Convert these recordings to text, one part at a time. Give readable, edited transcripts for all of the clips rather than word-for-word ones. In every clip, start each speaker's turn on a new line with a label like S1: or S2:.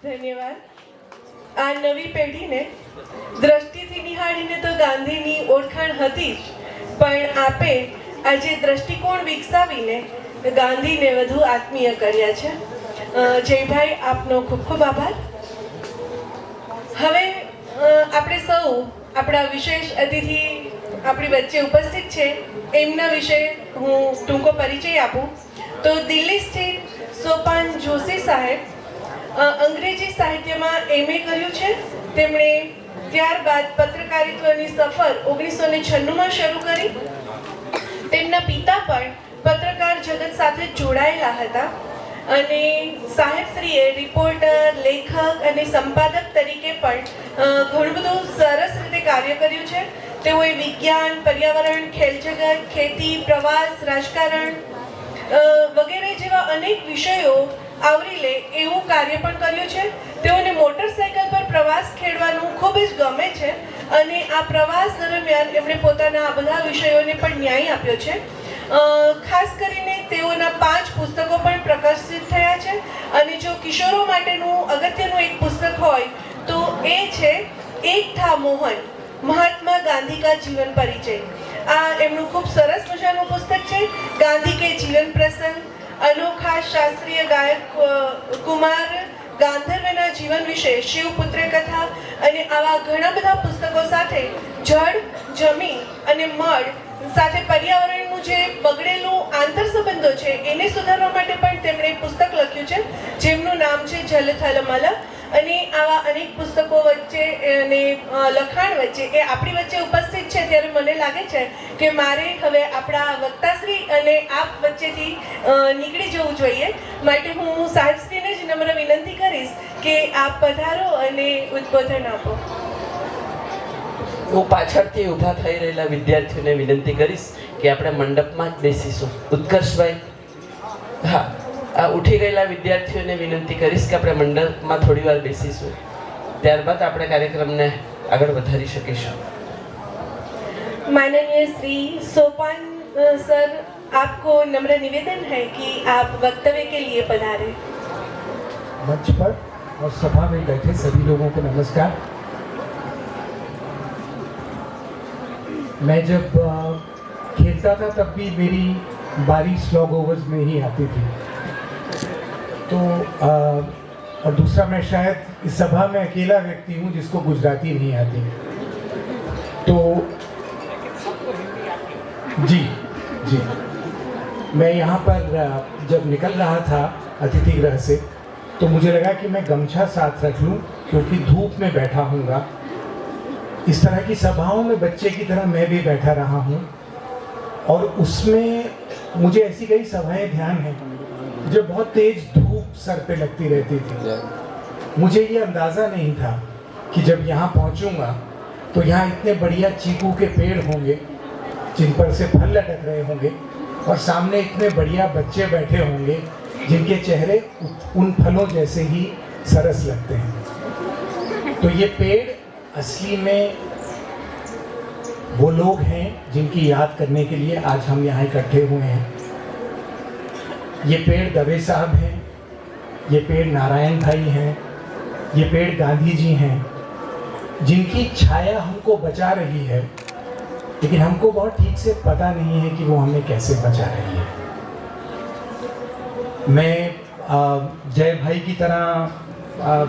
S1: ધન્યવાદ. આ નવી પેઢીને દ્રષ્ટિથી નિહાળીને તો ગાંધીની ઓળખાણ હતી જ, પણ આપે આજે દ્રષ્ટિકોણ વિકસાવીને ગાંધીને વધુ આત્મીય કર્યા છે. જયભાઈ, આપનો ખૂબ ખૂબ આભાર. હવે આપણે સૌ આપણા વિશેષ અતિથિ આપણી વચ્ચે ઉપસ્થિત છે એમના વિશે હું ટૂંકો પરિચય આપું તો દિલ્હી સ્થિત સોપાન જોશી સાહેબ અંગ્રેજી સાહિત્યમાં MA કર્યું છે. તેમણે ત્યારબાદ પત્રકારિત્વની સફર 1996માં શરૂ કરી. તેમના પિતા પણ પત્રકાર જગત સાથે જોડાયેલા હતા અને સાહેબશ્રીએ રિપોર્ટર, લેખક અને સંપાદક તરીકે પણ ઘણું બધું સરસ રીતે કાર્ય કર્યું છે. તેઓએ વિજ્ઞાન, પર્યાવરણ, ખેલ જગત, ખેતી, પ્રવાસ, રાજકારણ વગેરે જેવા અનેક વિષયો આવરી લે એવું કાર્ય પણ કર્યું છે. તેઓને મોટરસાઇકલ પર પ્રવાસ ખેડવાનું ખૂબ જ ગમે છે અને આ પ્રવાસ દરમિયાન એમણે પોતાના આ બધા વિષયોને પણ ન્યાય આપ્યો છે. ખાસ કરીને તેઓના 5 પુસ્તકો પણ પ્રકાશિત થયા છે અને જો કિશોરો માટેનું અગત્યનું એક પુસ્તક હોય તો એ છે એક થા મોહન, મહાત્મા ગાંધી કા જીવન પરિચય. આ એમનું ખૂબ સરસ મજાનું પુસ્તક છે. ગાંધી કે જીવન પ્રસંગ, અનોખા શાસ્ત્રીય ગાયક કુમાર ગાંધર્વના જીવન વિશે શિવપુત્ર કથા અને આવા ઘણા બધા પુસ્તકો સાથે જળ, જમીન અને મળ સાથે પર્યાવરણનું જે બગડેલું આંતર સંબંધો છે એને સુધારવા માટે પણ તેમણે પુસ્તક લખ્યું છે જેમનું નામ છે જલ થલ મલ. અને આવા અનેક પુસ્તકો વચ્ચે અને લખાણ વચ્ચે એ આપણી વચ્ચે ઉપસ્થિત છે ત્યારે મને લાગે છે કે મારે હવે આપણા વક્તાશ્રી અને આપ વચ્ચેથી નીકળી જવું જોઈએ. માટે હું સાહેબશ્રીને જ નમ્ર વિનંતી કરીશ કે આપ પધારો અને ઉદ્બોધન આપો.
S2: હું પાછળથી ઊભા થઈ રહેલા વિદ્યાર્થીઓને વિનંતી કરીશ કે આપણે મંડપમાં જ બેસીશું. ઉત્કર્ષભાઈ, હા, આ ઉઠી ગયેલા વિદ્યાર્થીઓને વિનંતી કરીશ કે આપણે મંડપમાં થોડી વાર બેસીશું, ત્યારબાદ આપણે કાર્યક્રમને આગળ વધારી શકીશું.
S1: माननीय श्री सोपान सर, आपको नम्र निवेदन है कि आप वक्तव्य के लिए पधारे.
S3: मंच पर और सभा में बैठे सभी लोगों को नमस्कार. मैं जब खेलता था तब भी मेरी बारी स्लॉग ओवर्स में ही आती थी. तो और दूसरा, मैं शायद इस सभा में अकेला व्यक्ति हूँ जिसको गुजराती नहीं आती. तो जी मैं यहाँ पर जब निकल रहा था अतिथि गृह से तो मुझे लगा कि मैं गमछा साथ रख लूँ क्योंकि धूप में बैठा हूँगा. इस तरह की सभाओं में बच्चे की तरह मैं भी बैठा रहा हूँ और उसमें मुझे ऐसी कई सभाएं ध्यान हैं जो बहुत तेज धूप सर पे लगती रहती थी. मुझे ये अंदाज़ा नहीं था कि जब यहाँ पहुँचूँगा तो यहाँ इतने बढ़िया चीकू के पेड़ होंगे जिन पर से फल लटक रहे होंगे और सामने इतने बढ़िया बच्चे बैठे होंगे जिनके चेहरे उन फलों जैसे ही सरस लगते हैं. तो ये पेड़ असली में वो लोग हैं जिनकी याद करने के लिए आज हम यहाँ इकट्ठे हुए हैं. ये पेड़ दवे साहब हैं, ये पेड़ नारायण भाई हैं, ये पेड़ गांधी जी हैं जिनकी छाया हमको बचा रही है, लेकिन हमको बहुत ठीक से पता नहीं है कि वो हमें कैसे बचा रही है. मैं जय भाई की तरह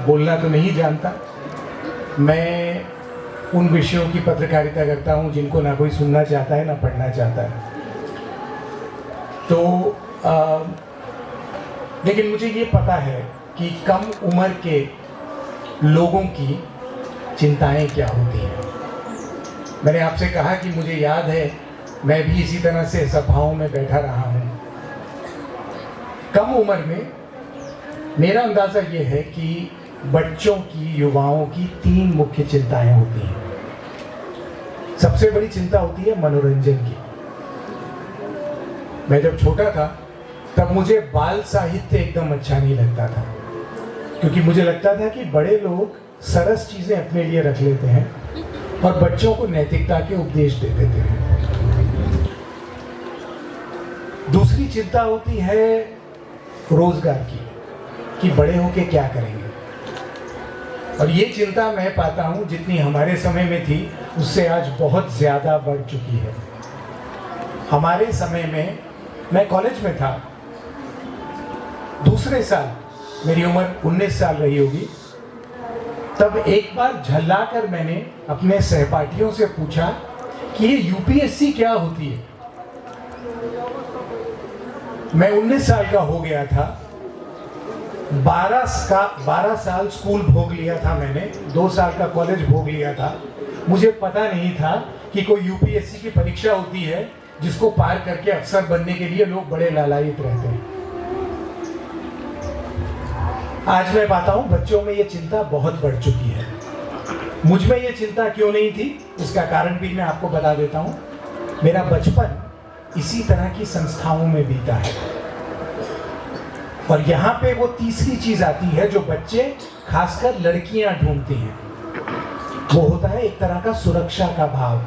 S3: बोलना तो नहीं जानता. मैं उन विषयों की पत्रकारिता करता हूँ जिनको ना कोई सुनना चाहता है ना पढ़ना चाहता है. तो लेकिन मुझे ये पता है कि कम उम्र के लोगों की चिंताएं क्या होती हैं. मैंने आपसे कहा कि मुझे याद है मैं भी इसी तरह से सभाओं में बैठा रहा हूँ. कम उम्र में मेरा अंदाज़ा ये है कि बच्चों की, युवाओं की 3 मुख्य चिंताएं होती हैं. सबसे बड़ी चिंता होती है मनोरंजन की. मैं जब छोटा था तब मुझे बाल साहित्य एकदम अच्छा नहीं लगता था क्योंकि मुझे लगता था कि बड़े लोग सरस चीज़ें अपने लिए रख लेते हैं और बच्चों को नैतिकता के उपदेश दे देते हैं. दूसरी चिंता होती है रोजगार की कि बड़े होके क्या करेंगे. और ये चिंता मैं पाता हूँ जितनी हमारे समय में थी उससे आज बहुत ज़्यादा बढ़ चुकी है। हमारे समय में मैं कॉलेज में था, दूसरे साल मेरी उम्र 19 साल रही होगी, तब एक बार झल्लाकर मैंने अपने सहपाठियों से पूछा कि ये यूपीएससी क्या होती है। मैं 19 साल का हो गया था, 12 साल स्कूल भोग लिया था मैंने, 2 साल का कॉलेज भोग लिया था। मुझे पता नहीं था कि कोई यूपीएससी की परीक्षा होती है जिसको पार करके अफसर बनने के लिए लोग बड़े लालायित रहते हैं। आज मैं पाता हूं बच्चों में ये चिंता बहुत बढ़ चुकी है। मुझ में ये चिंता क्यों नहीं थी, इसका कारण भी मैं आपको बता देता हूं। मेरा बचपन इसी तरह की संस्थाओं में बीता है, और यहाँ पे वो तीसरी चीज आती है जो बच्चे खासकर लड़कियां ढूंढती हैं, वो होता है एक तरह का सुरक्षा का भाव।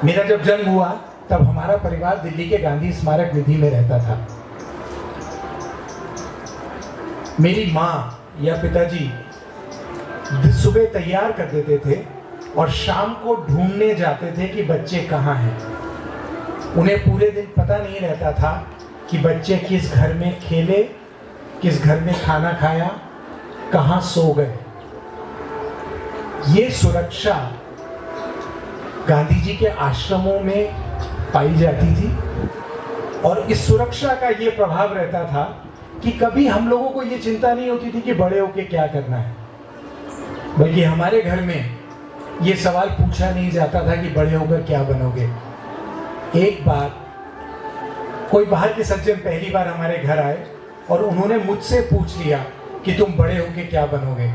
S3: मेरा जब जन्म हुआ तब हमारा परिवार दिल्ली के गांधी स्मारक निधि में रहता था। मेरी माँ या पिताजी सुबह तैयार कर देते थे और शाम को ढूंढने जाते थे कि बच्चे कहाँ हैं। उन्हें पूरे दिन पता नहीं रहता था कि बच्चे किस घर में खेले, किस घर में खाना खाया, कहाँ सो गए। ये सुरक्षा गांधी जी के आश्रमों में पाई जाती थी, और इस सुरक्षा का ये प्रभाव रहता था कि कभी हम लोगों को ये चिंता नहीं होती थी कि बड़े होके क्या करना है, बल्कि हमारे घर में ये सवाल पूछा नहीं जाता था कि बड़े होकर क्या बनोगे। एक बार कोई बाहर के सज्जन पहली बार हमारे घर आए और उन्होंने मुझसे पूछ लिया कि तुम बड़े होके क्या बनोगे।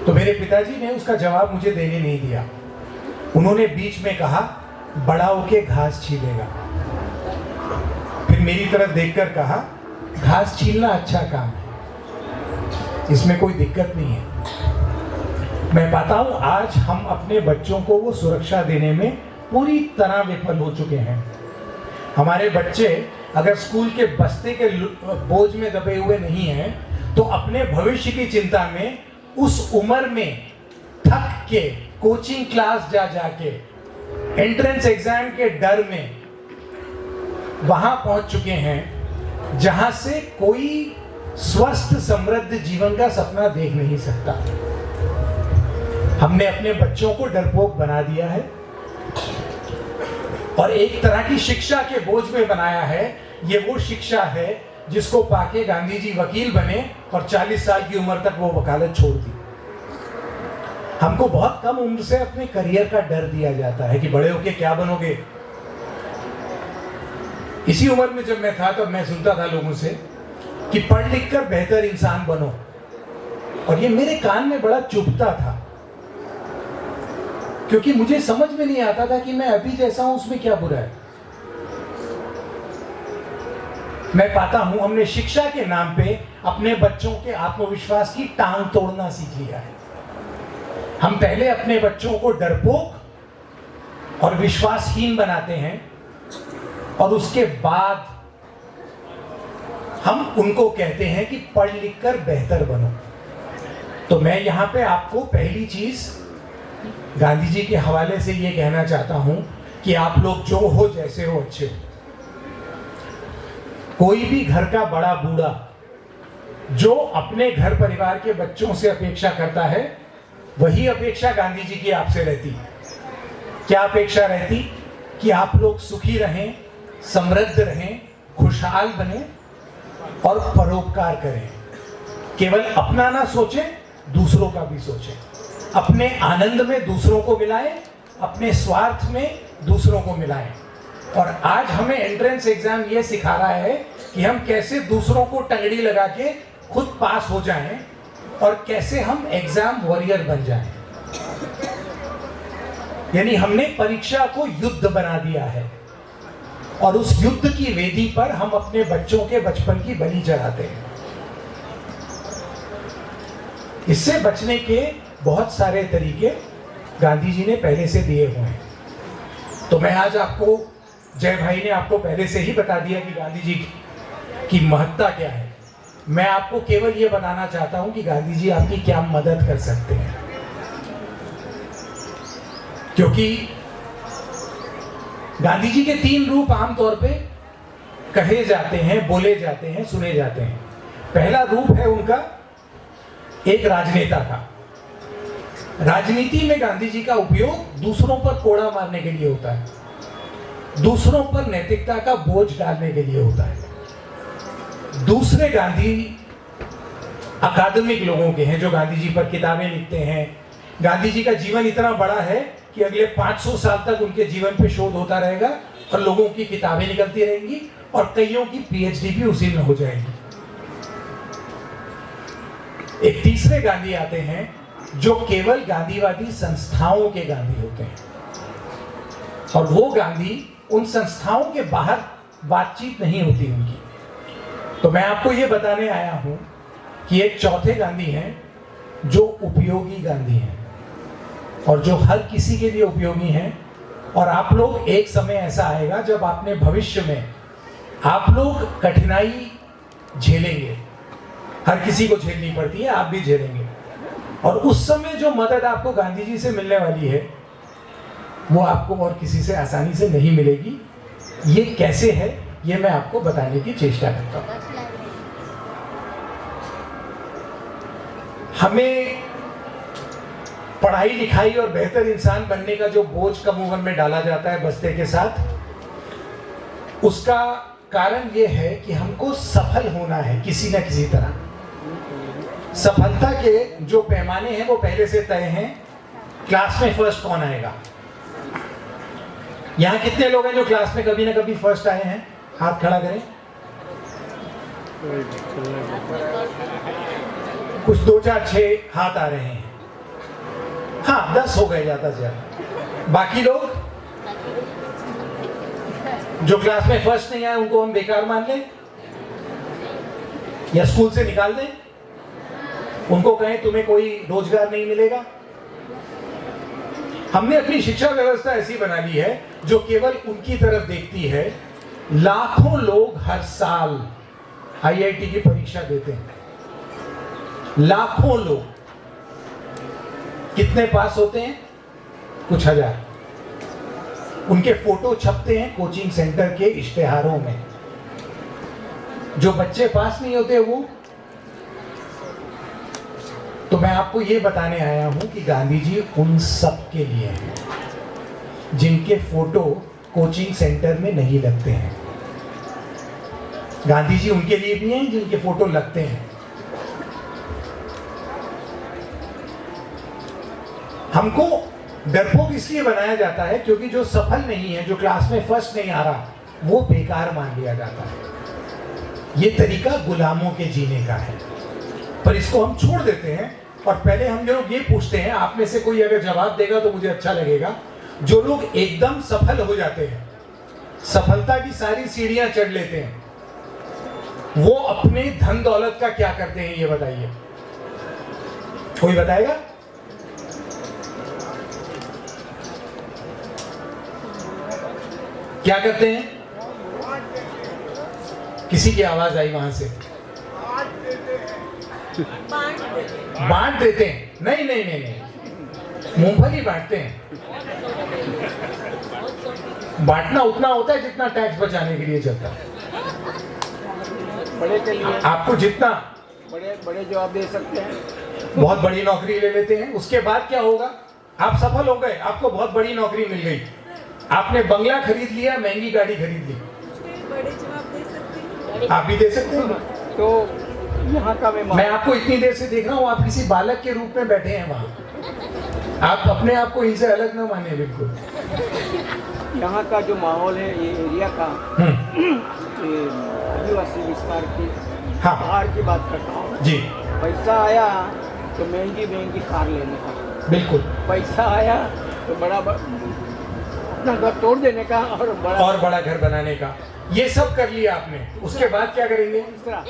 S3: तो मेरे पिताजी ने उसका जवाब मुझे देने नहीं दिया। उन्होंने बीच में कहा, बड़ा होके घास छीलेगा। फिर मेरी तरफ देखकर कहा, घास छीलना अच्छा काम है, इसमें कोई दिक्कत नहीं है। मैं पाता हूं आज हम अपने बच्चों को वो सुरक्षा देने में पूरी तरह विफल हो चुके हैं। हमारे बच्चे अगर स्कूल के बस्ते के बोझ में दबे हुए नहीं हैं, तो अपने भविष्य की चिंता में उस उम्र में थक के कोचिंग क्लास जा जाके एंट्रेंस एग्जाम के डर में वहां पहुंच चुके हैं जहां से कोई स्वस्थ समृद्ध जीवन का सपना देख नहीं सकता। हमने अपने बच्चों को डरपोक बना दिया है और एक तरह की शिक्षा के बोझ में बनाया है। ये वो शिक्षा है जिसको पाके गांधी जी वकील बने और 40 साल की उम्र तक वो वकालत छोड़ दी। हमको बहुत कम उम्र से अपने करियर का डर दिया जाता है कि बड़े होके क्या बनोगे। इसी उम्र में जब मैं था तब मैं सुनता था लोगों से कि पढ़ लिख कर बेहतर इंसान बनो, और ये मेरे कान में बड़ा चुभता था, क्योंकि मुझे समझ में नहीं आता था कि मैं अभी जैसा हूं उसमें क्या बुरा है। मैं पाता हूं हमने शिक्षा के नाम पे अपने बच्चों के आत्मविश्वास की टांग तोड़ना सीख लिया है। हम पहले अपने बच्चों को डरपोक और विश्वासहीन बनाते हैं, और उसके बाद हम उनको कहते हैं कि पढ़ लिख कर बेहतर बनो। तो मैं यहां पे आपको पहली चीज गांधी जी के हवाले से ये कहना चाहता हूं कि आप लोग जो हो, जैसे हो, अच्छे हो। कोई भी घर का बड़ा बूढ़ा जो अपने घर परिवार के बच्चों से अपेक्षा करता है, वही अपेक्षा गांधी जी की आपसे रहती। क्या अपेक्षा रहती? कि आप लोग सुखी रहें, समृद्ध रहें, खुशहाल बने और परोपकार करें। केवल अपना ना सोचें, दूसरों का भी सोचें। अपने आनंद में दूसरों को मिलाएं, अपने स्वार्थ में दूसरों को मिलाएं। और आज हमें एंट्रेंस एग्जाम ये सिखा रहा है कि हम कैसे दूसरों को टंगड़ी लगा के खुद पास हो जाएं और कैसे हम एग्जाम वॉरियर बन जाएं। यानी हमने परीक्षा को युद्ध बना दिया है, और उस युद्ध की वेदी पर हम अपने बच्चों के बचपन की बलि चढ़ाते हैं। इससे बचने के बहुत सारे तरीके गांधी जी ने पहले से दिए हुए हैं। तो मैं आज आपको, जय भाई ने आपको पहले से ही बता दिया कि गांधी जी की महत्ता क्या है। मैं आपको केवल ये बताना चाहता हूं कि गांधी जी आपकी क्या मदद कर सकते हैं, क्योंकि गांधी जी के 3 रूप आमतौर पे कहे जाते हैं, बोले जाते हैं, सुने जाते हैं। पहला रूप है उनका एक राजनेता का। राजनीति में गांधी जी का उपयोग दूसरों पर कोड़ा मारने के लिए होता है, दूसरों पर नैतिकता का बोझ डालने के लिए होता है। दूसरे गांधी अकादमिक लोगों के हैं जो गांधी जी पर किताबें लिखते हैं। गांधी जी का जीवन इतना बड़ा है कि अगले 500 साल तक उनके जीवन पे शोध होता रहेगा और लोगों की किताबें निकलती रहेंगी और कईयों की पीएचडी भी उसी में हो जाएगी। एक तीसरे गांधी आते हैं जो केवल गांधीवादी संस्थाओं के गांधी होते हैं, और वो गांधी उन संस्थाओं के बाहर बातचीत नहीं होती उनकी। तो मैं आपको ये बताने आया हूं कि एक चौथे गांधी हैं जो उपयोगी गांधी हैं, और जो हर किसी के लिए उपयोगी हैं। और आप लोग, एक समय ऐसा आएगा जब आपने भविष्य में आप लोग कठिनाई झेलेंगे, हर किसी को झेलनी पड़ती है, आप भी झेलेंगे, और उस समय जो मदद आपको गांधी जी से मिलने वाली है वो आपको और किसी से आसानी से नहीं मिलेगी। ये कैसे है ये मैं आपको बताने की चेष्टा करता हूं। हमें पढ़ाई लिखाई और बेहतर इंसान बनने का जो बोझ कम उम्र में डाला जाता है बस्ते के साथ, उसका कारण यह है कि हमको सफल होना है किसी न किसी तरह। सफलता के जो पैमाने हैं वो पहले से तय हैं। क्लास में फर्स्ट कौन आएगा? यहां कितने लोग हैं जो क्लास में कभी ना कभी फर्स्ट आए हैं? हाथ खड़ा करें। कुछ 2 4 6 हाथ आ रहे हैं। हाँ, 10 हो गए ज्यादा से ज्यादा। बाकी लोग जो क्लास में फर्स्ट नहीं आए उनको हम बेकार मान लें या स्कूल से निकाल दें, उनको कहें तुम्हें कोई रोजगार नहीं मिलेगा। हमने अपनी शिक्षा व्यवस्था ऐसी बना ली है जो केवल उनकी तरफ देखती है। लाखों लोग हर साल आईआईटी की परीक्षा देते हैं, लाखों लोग। कितने पास होते हैं? कुछ हजार। उनके फोटो छपते हैं कोचिंग सेंटर के इश्तेहारों में। जो बच्चे पास नहीं होते वो, तो मैं आपको ये बताने आया हूं कि गांधी जी उन सब के लिए हैं जिनके फोटो कोचिंग सेंटर में नहीं लगते हैं। गांधी जी उनके लिए भी हैं जिनके फोटो लगते हैं। हमको डरपोक इसलिए बनाया जाता है क्योंकि जो सफल नहीं है, जो क्लास में फर्स्ट नहीं आ रहा, वो बेकार मान लिया जाता है। ये तरीका गुलामों के जीने का है, पर इसको हम छोड़ देते हैं। और पहले हम लोग ये पूछते हैं, आप में से कोई अगर जवाब देगा तो मुझे अच्छा लगेगा, जो लोग एकदम सफल हो जाते हैं, सफलता की सारी सीढ़ियां चढ़ लेते हैं, वो अपने धन दौलत का क्या करते हैं ये बताइए। कोई बताएगा? क्या करते हैं? किसी की आवाज आई वहां से। बांट देते हैं। नहीं नहीं नहीं नहीं, मूंगफली बांटते हैं। बांटना उतना होता है जितना टैक्स बचाने के लिए चलता है।
S4: बड़े के लिए
S3: आपको जितना
S4: बड़े बड़े जवाब दे सकते हैं।
S3: बहुत बड़ी नौकरी ले लेते हैं, उसके बाद क्या होगा? आप सफल हो गए, आपको बहुत बड़ी नौकरी मिल गई, आपने बंगला खरीद लिया, महंगी गाड़ी खरीद ली।
S1: बड़े जवाब दे सकते हैं।
S3: आप भी दे सकते हैं।
S4: तो यहाँ का
S3: मैं आपको इतनी देर से देख रहा हूँ, आप किसी बालक के रूप में बैठे हैं वहां। आप अपने आप को इनसे अलग ना माने बिल्कुल।
S4: यहाँ का जो माहौल है, ये एरिया का, ये आदिवासी विस्तार की,
S3: हाँ।
S4: कार की बात करता हूँ
S3: जी
S4: पैसा आया तो महंगी महंगी कार लेने का,
S3: बिल्कुल।
S4: पैसा आया तो अपना घर तोड़ देने का और
S3: बड़ा घर बनाने का, ये सब कर लिया आपने। उसके बाद क्या करेंगे?
S4: दूसरा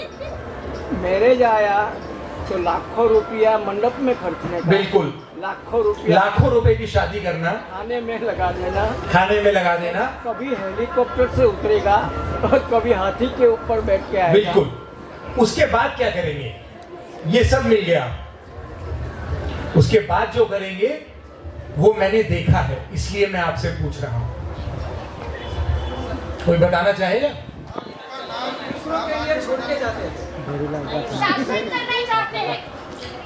S4: मैरिज आया तो लाखों रुपया मंडप में खर्चने का,
S3: बिल्कुल। लाखों रुपए की शादी करना,
S4: खाने में लगा देना,
S3: खाने में लगा देना,
S4: कभी हेलीकॉप्टर से उतरेगा और कभी हाथी के ऊपर बैठ के आएगा।
S3: बिल्कुल। उसके बाद क्या करेंगे? ये सब मिल गया, उसके बाद जो करेंगे वो मैंने देखा है, इसलिए मैं आपसे पूछ रहा हूं। कोई बताना चाहेगा?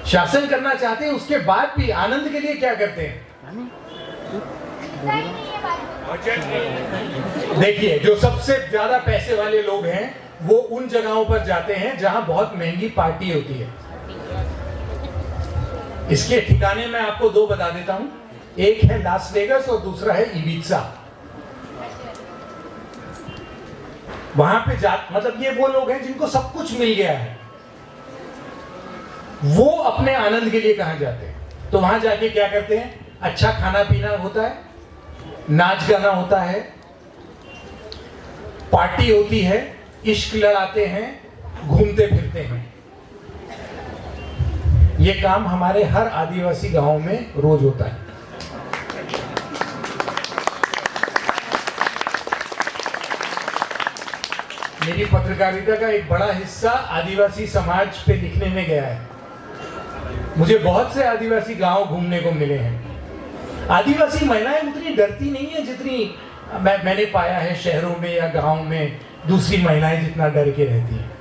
S3: शासन करना चाहते हैं, उसके बाद भी आनंद के लिए क्या करते हैं? देखिए, जो सबसे ज्यादा पैसे वाले लोग हैं वो उन जगहों पर जाते हैं जहां बहुत महंगी पार्टी होती है। इसके ठिकाने मैं आपको दो बता देता हूं, एक है लास वेगस और दूसरा है इबिजा। वहां पे मतलब ये वो लोग हैं जिनको सब कुछ मिल गया है, वो अपने आनंद के लिए कहां जाते हैं? तो वहां जाके क्या करते हैं? अच्छा खाना पीना होता है, नाच गाना होता है, पार्टी होती है, इश्क लड़ाते हैं, घूमते फिरते हैं। ये काम हमारे हर आदिवासी गांव में रोज होता है। मेरी पत्रकारिता का एक बड़ा हिस्सा आदिवासी समाज पे लिखने में गया है। मुझे बहुत से आदिवासी गांव घूमने को मिले हैं। आदिवासी महिलाएं उतनी डरती नहीं है जितनी मैंने पाया है शहरों में या गांव में दूसरी महिलाएं जितना डर के रहती हैं,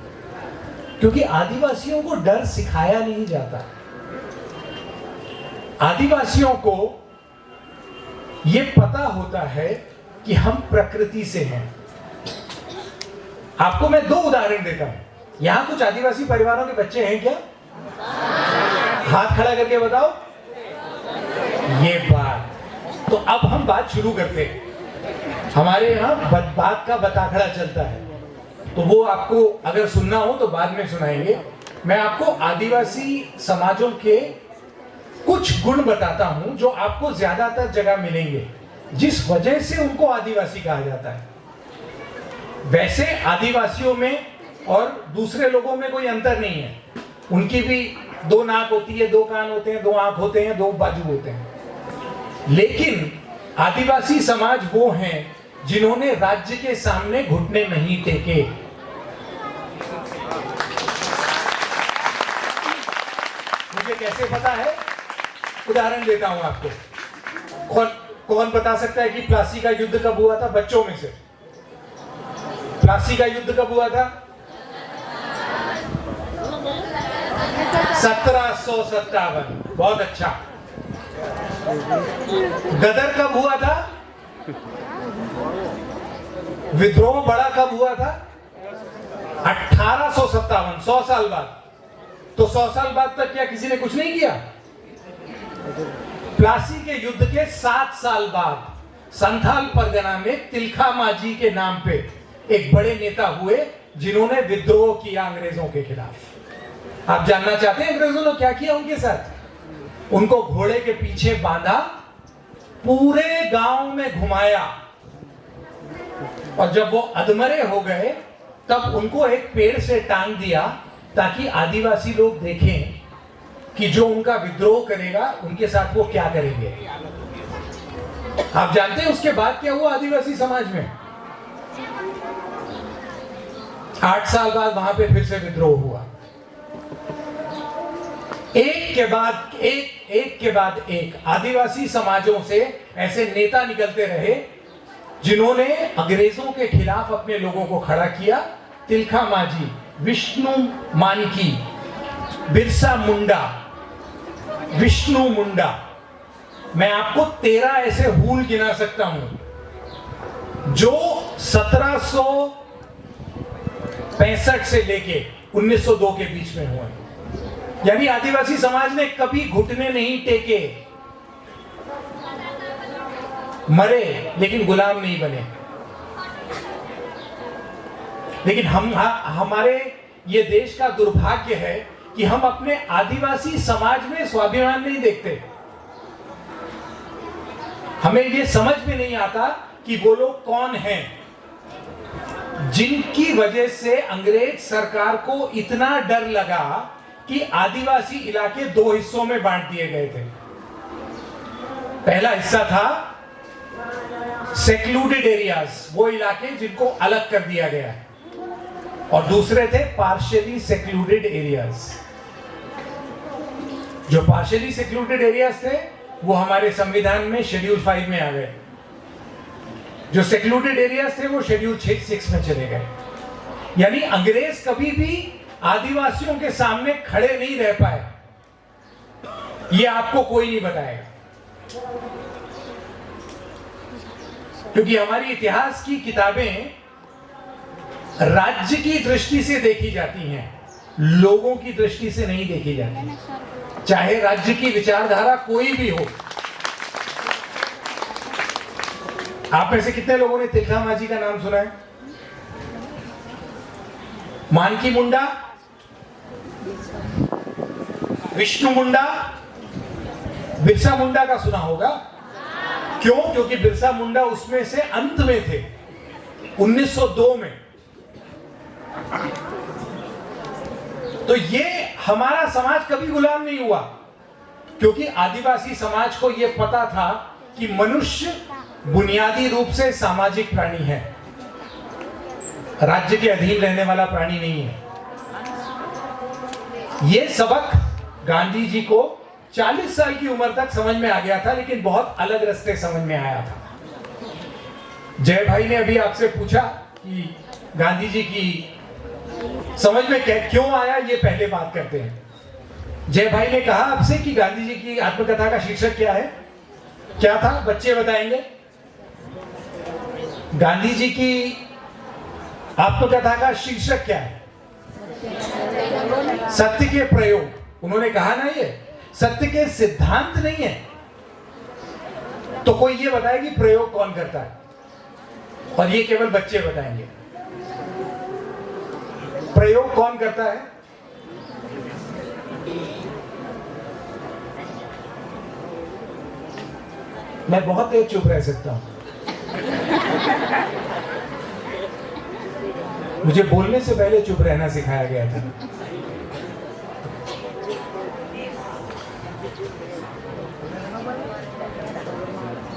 S3: क्योंकि आदिवासियों को डर सिखाया नहीं जाता। आदिवासियों को यह पता होता है कि हम प्रकृति से हैं। आपको मैं दो उदाहरण देता हूं। यहां कुछ आदिवासी परिवारों के बच्चे हैं क्या? हाथ खड़ा करके बताओ। ये बात, तो अब हम बात शुरू करते हैं। हमारे यहाँ बात का बताखड़ा चलता है, तो वो आपको अगर सुनना हो तो बाद में सुनाएंगे। मैं आपको आदिवासी समाजों के कुछ गुण बताता हूं जो आपको ज्यादातर जगह मिलेंगे, जिस वजह से उनको आदिवासी कहा जाता है। वैसे आदिवासियों में और दूसरे लोगों में कोई अंतर नहीं है। उनकी भी दो नाक होती है, दो कान होते हैं, दो आंख होते हैं, दो बाजू होते हैं। लेकिन आदिवासी समाज वो हैं जिन्होंने राज्य के सामने घुटने नहीं टेके। मुझे कैसे पता है? उदाहरण देता हूं आपको। कौन बता सकता है कि प्लासी का युद्ध कब हुआ था? बच्चों में से प्लासी का युद्ध कब हुआ था? 1757। बहुत अच्छा। गदर कब हुआ था? विद्रोह बड़ा कब हुआ था? 1857। 100 साल बाद। तो 100 साल बाद तक क्या किसी ने कुछ नहीं किया? प्लासी के युद्ध के 7 साल बाद संथाल परगना में तिलखा माझी के नाम पे एक बड़े नेता हुए जिन्होंने विद्रोह किया अंग्रेजों के खिलाफ। आप जानना चाहते हैं अंग्रेजों ने क्या किया उनके साथ? उनको घोड़े के पीछे बांधा, पूरे गांव में घुमाया, और जब वो अधमरे हो गए तब उनको एक पेड़ से टांग दिया ताकि आदिवासी लोग देखें कि जो उनका विद्रोह करेगा उनके साथ वो क्या करेंगे। आप जानते हैं उसके बाद क्या हुआ आदिवासी समाज में? 8 साल बाद वहां पे फिर से विद्रोह हुआ। एक के बाद एक आदिवासी समाजों से ऐसे नेता निकलते रहे जिन्होंने अंग्रेजों के खिलाफ अपने लोगों को खड़ा किया। तिलखा माझी, विष्णु मानकी, बिरसा मुंडा, विष्णु मुंडा। मैं आपको 13 ऐसे हूल गिना सकता हूं जो 1765 से लेके 1902 के बीच में हुए। यानी आदिवासी समाज ने कभी घुटने नहीं टेके, मरे लेकिन गुलाम नहीं बने। लेकिन हमारे ये देश का दुर्भाग्य है कि हम अपने आदिवासी समाज में स्वाभिमान नहीं देखते। हमें ये समझ में नहीं आता कि वो लोग कौन हैं जिनकी वजह से अंग्रेज सरकार को इतना डर लगा कि आदिवासी इलाके 2 हिस्सों में बांट दिए गए थे। पहला हिस्सा था सेक्लूडेड एरियाज, वो इलाके जिनको अलग कर दिया गया है। और दूसरे थे पार्शियली सेक्लूडेड एरियाज। जो पार्शियली सेक्लूडेड एरियाज थे वो हमारे संविधान में शेड्यूल 5 में आ गए। जो सेक्लूडेड एरियाज थे वो शेड्यूल 6 में चले गए। यानी अंग्रेज कभी भी आदिवासियों के सामने खड़े नहीं रह पाए, ये आपको कोई नहीं बताएगा, क्योंकि हमारी इतिहास की किताबें राज्य की दृष्टि से देखी जाती हैं, लोगों की दृष्टि से नहीं देखी जाती, चाहे राज्य की विचारधारा कोई भी हो। आप में से कितने लोगों ने तिलका मांझी का नाम सुना है? मानकी मुंडा, विष्णु मुंडा, बिरसा मुंडा का सुना होगा। क्यों? क्योंकि बिरसा मुंडा उसमें से अंत में थे, 1902 में। तो ये हमारा समाज कभी गुलाम नहीं हुआ, क्योंकि आदिवासी समाज को यह पता था कि मनुष्य बुनियादी रूप से सामाजिक प्राणी है, राज्य के अधीन रहने वाला प्राणी नहीं है। यह सबक गांधी जी को 40 साल की उम्र तक समझ में आ गया था, लेकिन बहुत अलग रास्ते समझ में आया था। जय भाई ने अभी आपसे पूछा कि गांधी जी की समझ में क्यों आया, ये पहले बात करते हैं। जय भाई ने कहा आपसे कि गांधी जी की आत्मकथा का शीर्षक क्या है, क्या था? बच्चे बताएंगे। गांधी जी की आत्मकथा का शीर्षक क्या है? सत्य के प्रयोग। उन्होंने कहा ना, ये सत्य के सिद्धांत नहीं है। तो कोई ये बताए कि प्रयोग कौन करता है, और ये केवल बच्चे बताएंगे। प्रयोग कौन करता है? मैं बहुत देर चुप रह सकता हूं, मुझे बोलने से पहले चुप रहना सिखाया गया था।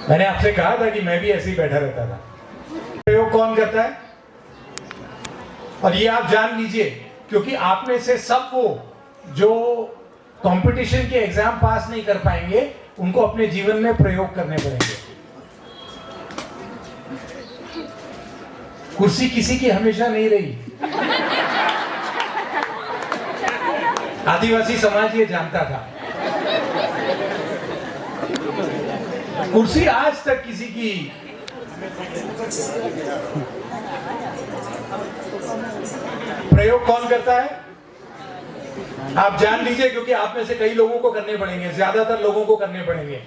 S3: मैंने आपसे कहा था कि मैं भी ऐसे ही बैठा रहता था। प्रयोग कौन करता है? और ये आप जान लीजिए, क्योंकि आप में से सब वो जो कंपटीशन के एग्जाम पास नहीं कर पाएंगे, उनको अपने जीवन में प्रयोग करने पड़ेंगे। कुर्सी किसी की हमेशा नहीं रही। आदिवासी समाज ये जानता था। कुर्सी आज तक किसी की प्रयोग कौन करता है? आप जान लीजिए, क्योंकि आप में से कई लोगों को करने पड़ेंगे, ज्यादातर लोगों को करने पड़ेंगे।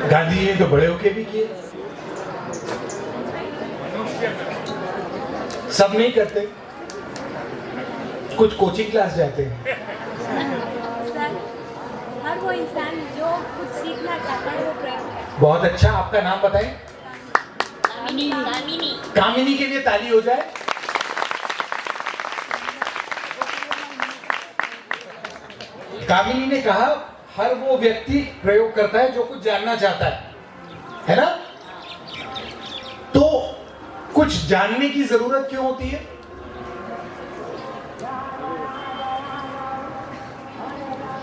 S3: गांधी जी ने तो बड़े होके भी किए, सब नहीं करते, कुछ कोचिंग क्लास जाते हैं।
S5: हर वो इंसान जो कुछ सीखना चाहता है वो प्रयोग।
S3: बहुत अच्छा, आपका नाम बताएं।
S5: कामिनी।
S3: कामिनी के लिए ताली हो जाए। कामिनी ने कहा हर वो व्यक्ति प्रयोग करता है जो कुछ जानना चाहता है ना? तो कुछ जानने की जरूरत क्यों होती है?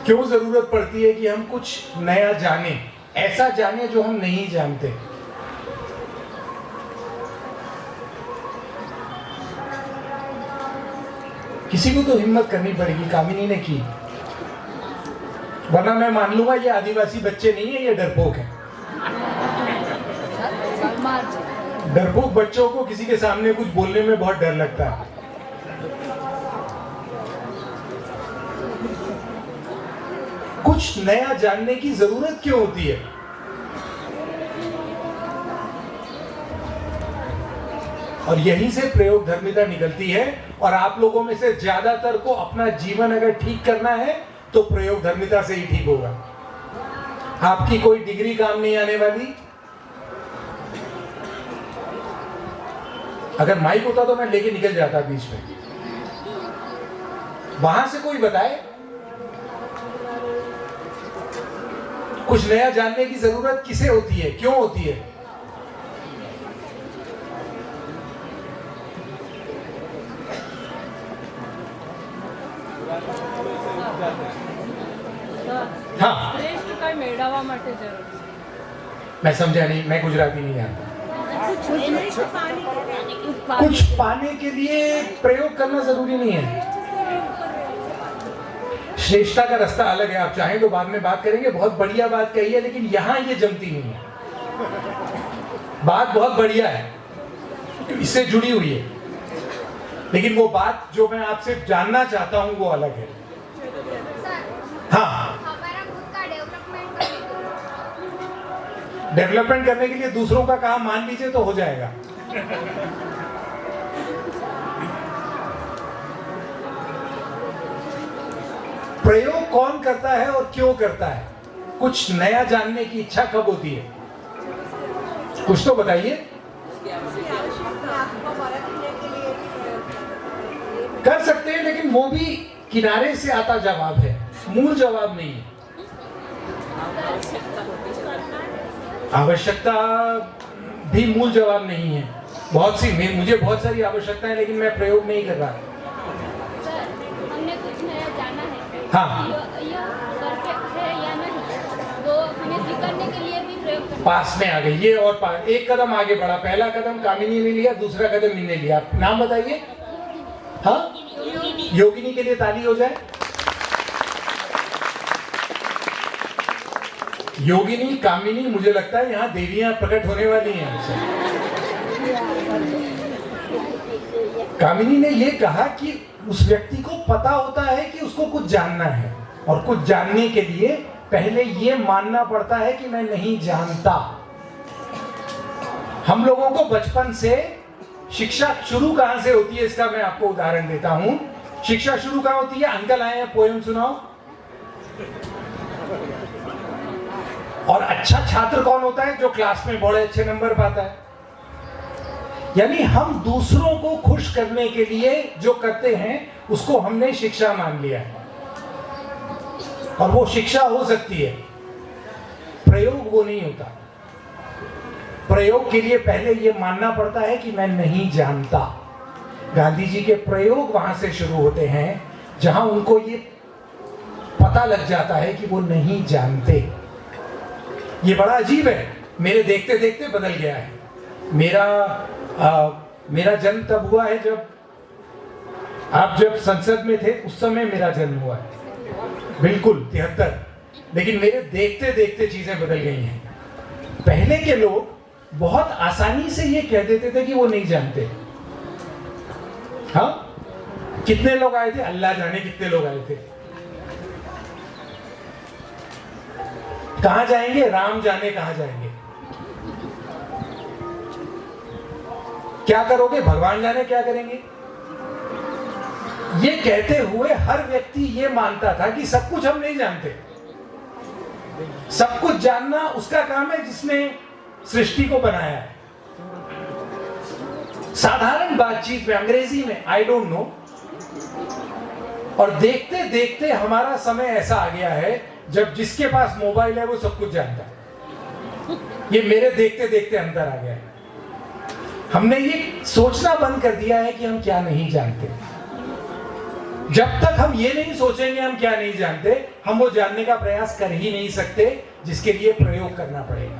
S3: क्यों जरूरत पड़ती है कि हम कुछ नया जाने, ऐसा जाने जो हम नहीं जानते? किसी को तो हिम्मत करनी पड़ेगी। कामिनी ने की, वरना मैं मान लूंगा ये आदिवासी बच्चे नहीं है, ये डरपोक है। डरपोक बच्चों को किसी के सामने कुछ बोलने में बहुत डर लगता है। कुछ नया जानने की जरूरत क्यों होती है? और यहीं से प्रयोग धर्मिता निकलती है। और आप लोगों में से ज्यादातर को अपना जीवन अगर ठीक करना है तो प्रयोग धर्मिता से ही ठीक होगा। आपकी कोई डिग्री काम नहीं आने वाली। अगर माइक होता तो मैं लेके निकल जाता बीच में। वहां से कोई बताए, कुछ नया जानने की जरूरत किसे होती है, क्यों होती है? हाँ,
S6: શ્રેષ્ઠ કઈ મેળવવા માટે જરૂરી છે?
S3: मैं समझा नहीं, मैं गुजराती नहीं जानता। कुछ पाने के लिए प्रयोग करना जरूरी नहीं है। श्रेष्ठता का रास्ता अलग है, आप चाहें तो बाद में बात करेंगे। बहुत बढ़िया बात कही है, लेकिन यहां ये जमती नहीं है। बात बहुत बढ़िया है, इससे जुड़ी हुई है, लेकिन वो बात जो मैं आपसे जानना चाहता हूं वो अलग है। हाँ, डेवलपमेंट करने के लिए दूसरों का काम मान लीजिए तो हो जाएगा। प्रयोग कौन करता है और क्यों करता है? कुछ नया जानने की इच्छा कब होती है? कुछ तो बताइए। कर सकते हैं, लेकिन वो भी किनारे से आता जवाब है, मूल जवाब नहीं है। आवश्यकता भी मूल जवाब नहीं है। मुझे बहुत सारी आवश्यकता है, लेकिन मैं प्रयोग नहीं कर रहा।
S5: सर, हमने कुछ नया जाना है।
S3: हाँ,
S5: यह परफेक्ट है या नहीं, तो हमें स्वीकारने के लिए भी प्रयोग करना।
S3: पास में आ गई ये, और एक कदम आगे बढ़ा। पहला कदम कामिनी ने लिया, दूसरा कदम इन्हें लिया। नाम बताइए। हाँ, योगिनी के लिए ताली हो जाए। योगिनी, कामिनी, मुझे लगता है यहाँ देवियां प्रकट होने वाली हैं। कामिनी ने ये कहा कि उस व्यक्ति को पता होता है कि उसको कुछ जानना है, और कुछ जानने के लिए पहले ये मानना पड़ता है कि मैं नहीं जानता। हम लोगों को बचपन से शिक्षा शुरू कहां से होती है, इसका मैं आपको उदाहरण देता हूं। शिक्षा शुरू कहां होती है? अंकल आए हैं, पोएम सुनाओ। और अच्छा छात्र कौन होता है? जो क्लास में बड़े अच्छे नंबर पाता है। यानी हम दूसरों को खुश करने के लिए जो करते हैं उसको हमने शिक्षा मान लिया है, और वो शिक्षा हो सकती है, प्रयोग वो नहीं होता। प्रयोग के लिए पहले ये मानना पड़ता है कि मैं नहीं जानता। गांधी जी के प्रयोग वहां से शुरू होते हैं जहां उनको ये पता लग जाता है कि वो नहीं जानते। ये बड़ा अजीब है, मेरे देखते देखते बदल गया है। मेरा जन्म तब हुआ है जब आप जब संसद में थे, उस समय मेरा जन्म हुआ है, बिल्कुल 73। लेकिन मेरे देखते देखते चीजें बदल गई हैं। पहले के लोग बहुत आसानी से ये कह देते थे कि वो नहीं जानते। हाँ, कितने लोग आए थे? अल्लाह जाने कितने लोग आए थे। कहां जाएंगे? राम जाने कहां जाएंगे। क्या करोगे? भगवान जाने क्या करेंगे। ये कहते हुए हर व्यक्ति ये मानता था कि सब कुछ हम नहीं जानते। सब कुछ जानना उसका काम है जिसने सृष्टि को बनाया है। साधारण बातचीत में, अंग्रेजी में आई डोंट नो। और देखते देखते हमारा समय ऐसा आ गया है जब जिसके पास मोबाइल है वो सब कुछ जानता है। ये मेरे देखते देखते अंदर आ गया है। हमने ये सोचना बंद कर दिया है कि हम क्या नहीं जानते। जब तक हम ये नहीं सोचेंगे हम क्या नहीं जानते, हम वो जानने का प्रयास कर ही नहीं सकते, जिसके लिए प्रयोग करना पड़ेगा।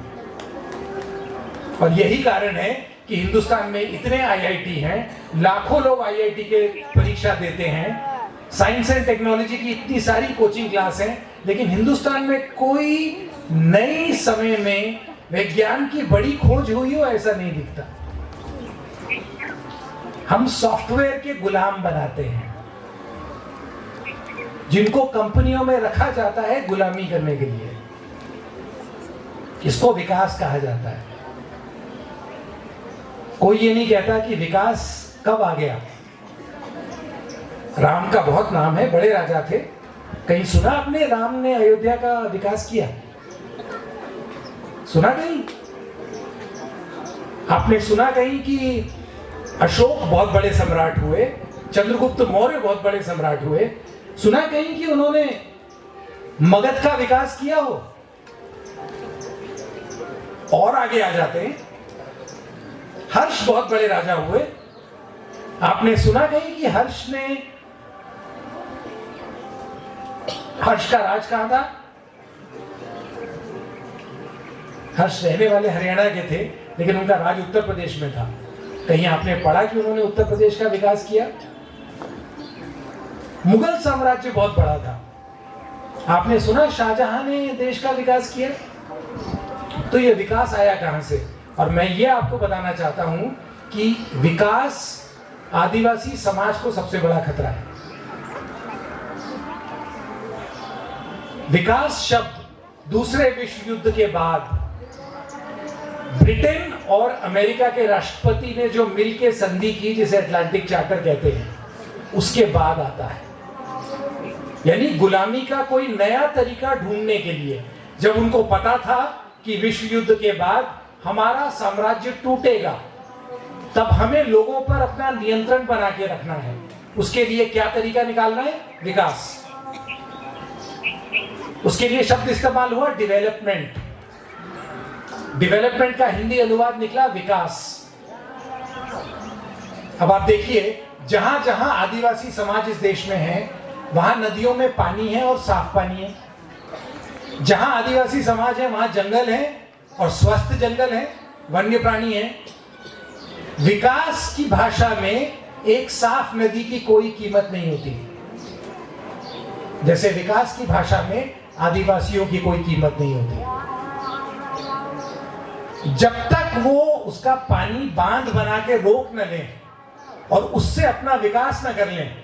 S3: और यही कारण है कि हिंदुस्तान में इतने आईआईटी हैं, लाखों लोग आईआईटी के परीक्षा देते हैं, साइंस एंड टेक्नोलॉजी की इतनी सारी कोचिंग क्लास हैं, लेकिन हिंदुस्तान में कोई नई समय में विज्ञान की बड़ी खोज हुई हो ऐसा नहीं दिखता। हम सॉफ्टवेयर के गुलाम बनाते हैं जिनको कंपनियों में रखा जाता है गुलामी करने के लिए। इसको विकास कहा जाता है। कोई ये नहीं कहता कि विकास कब आ गया। राम का बहुत नाम है, बड़े राजा थे। कहीं सुना आपने राम ने अयोध्या का विकास किया? सुना कहीं? आपने सुना कहीं कि अशोक बहुत बड़े सम्राट हुए, चंद्रगुप्त मौर्य बहुत बड़े सम्राट हुए? सुना कहीं कि उन्होंने मगध का विकास किया हो? और आगे आ जाते हैं, हर्ष बहुत बड़े राजा हुए। आपने सुना कहीं कि हर्ष का राज कहां था? हर्ष रहने वाले हरियाणा के थे, लेकिन उनका राज उत्तर प्रदेश में था। कहीं आपने पढ़ा कि उन्होंने उत्तर प्रदेश का विकास किया? मुगल साम्राज्य बहुत बड़ा था। आपने सुना शाहजहां ने देश का विकास किया? तो ये विकास आया कहां से? और मैं ये आपको बताना चाहता हूं कि विकास आदिवासी समाज को सबसे बड़ा खतरा है। विकास शब्द दूसरे विश्व युद्ध के बाद ब्रिटेन और अमेरिका के राष्ट्रपति ने जो मिलकर संधि की, जिसे अटलांटिक चार्टर कहते हैं, उसके बाद आता है। यानी गुलामी का कोई नया तरीका ढूंढने के लिए, जब उनको पता था कि विश्व युद्ध के बाद हमारा साम्राज्य टूटेगा, तब हमें लोगों पर अपना नियंत्रण बना के रखना है। उसके लिए क्या तरीका निकालना है? विकास। उसके लिए शब्द इस्तेमाल हुआ डेवलपमेंट। डेवलपमेंट का हिंदी अनुवाद निकला विकास। अब आप देखिए, जहां जहां आदिवासी समाज इस देश में है, वहां नदियों में पानी है और साफ पानी है। जहां आदिवासी समाज है वहां जंगल है और स्वस्थ जंगल है, वन्य प्राणी है। विकास की भाषा में एक साफ नदी की कोई कीमत नहीं होती, जैसे विकास की भाषा में आदिवासियों की कोई कीमत नहीं होती। जब तक वो उसका पानी बांध बना के रोक न लें और उससे अपना विकास न कर लें,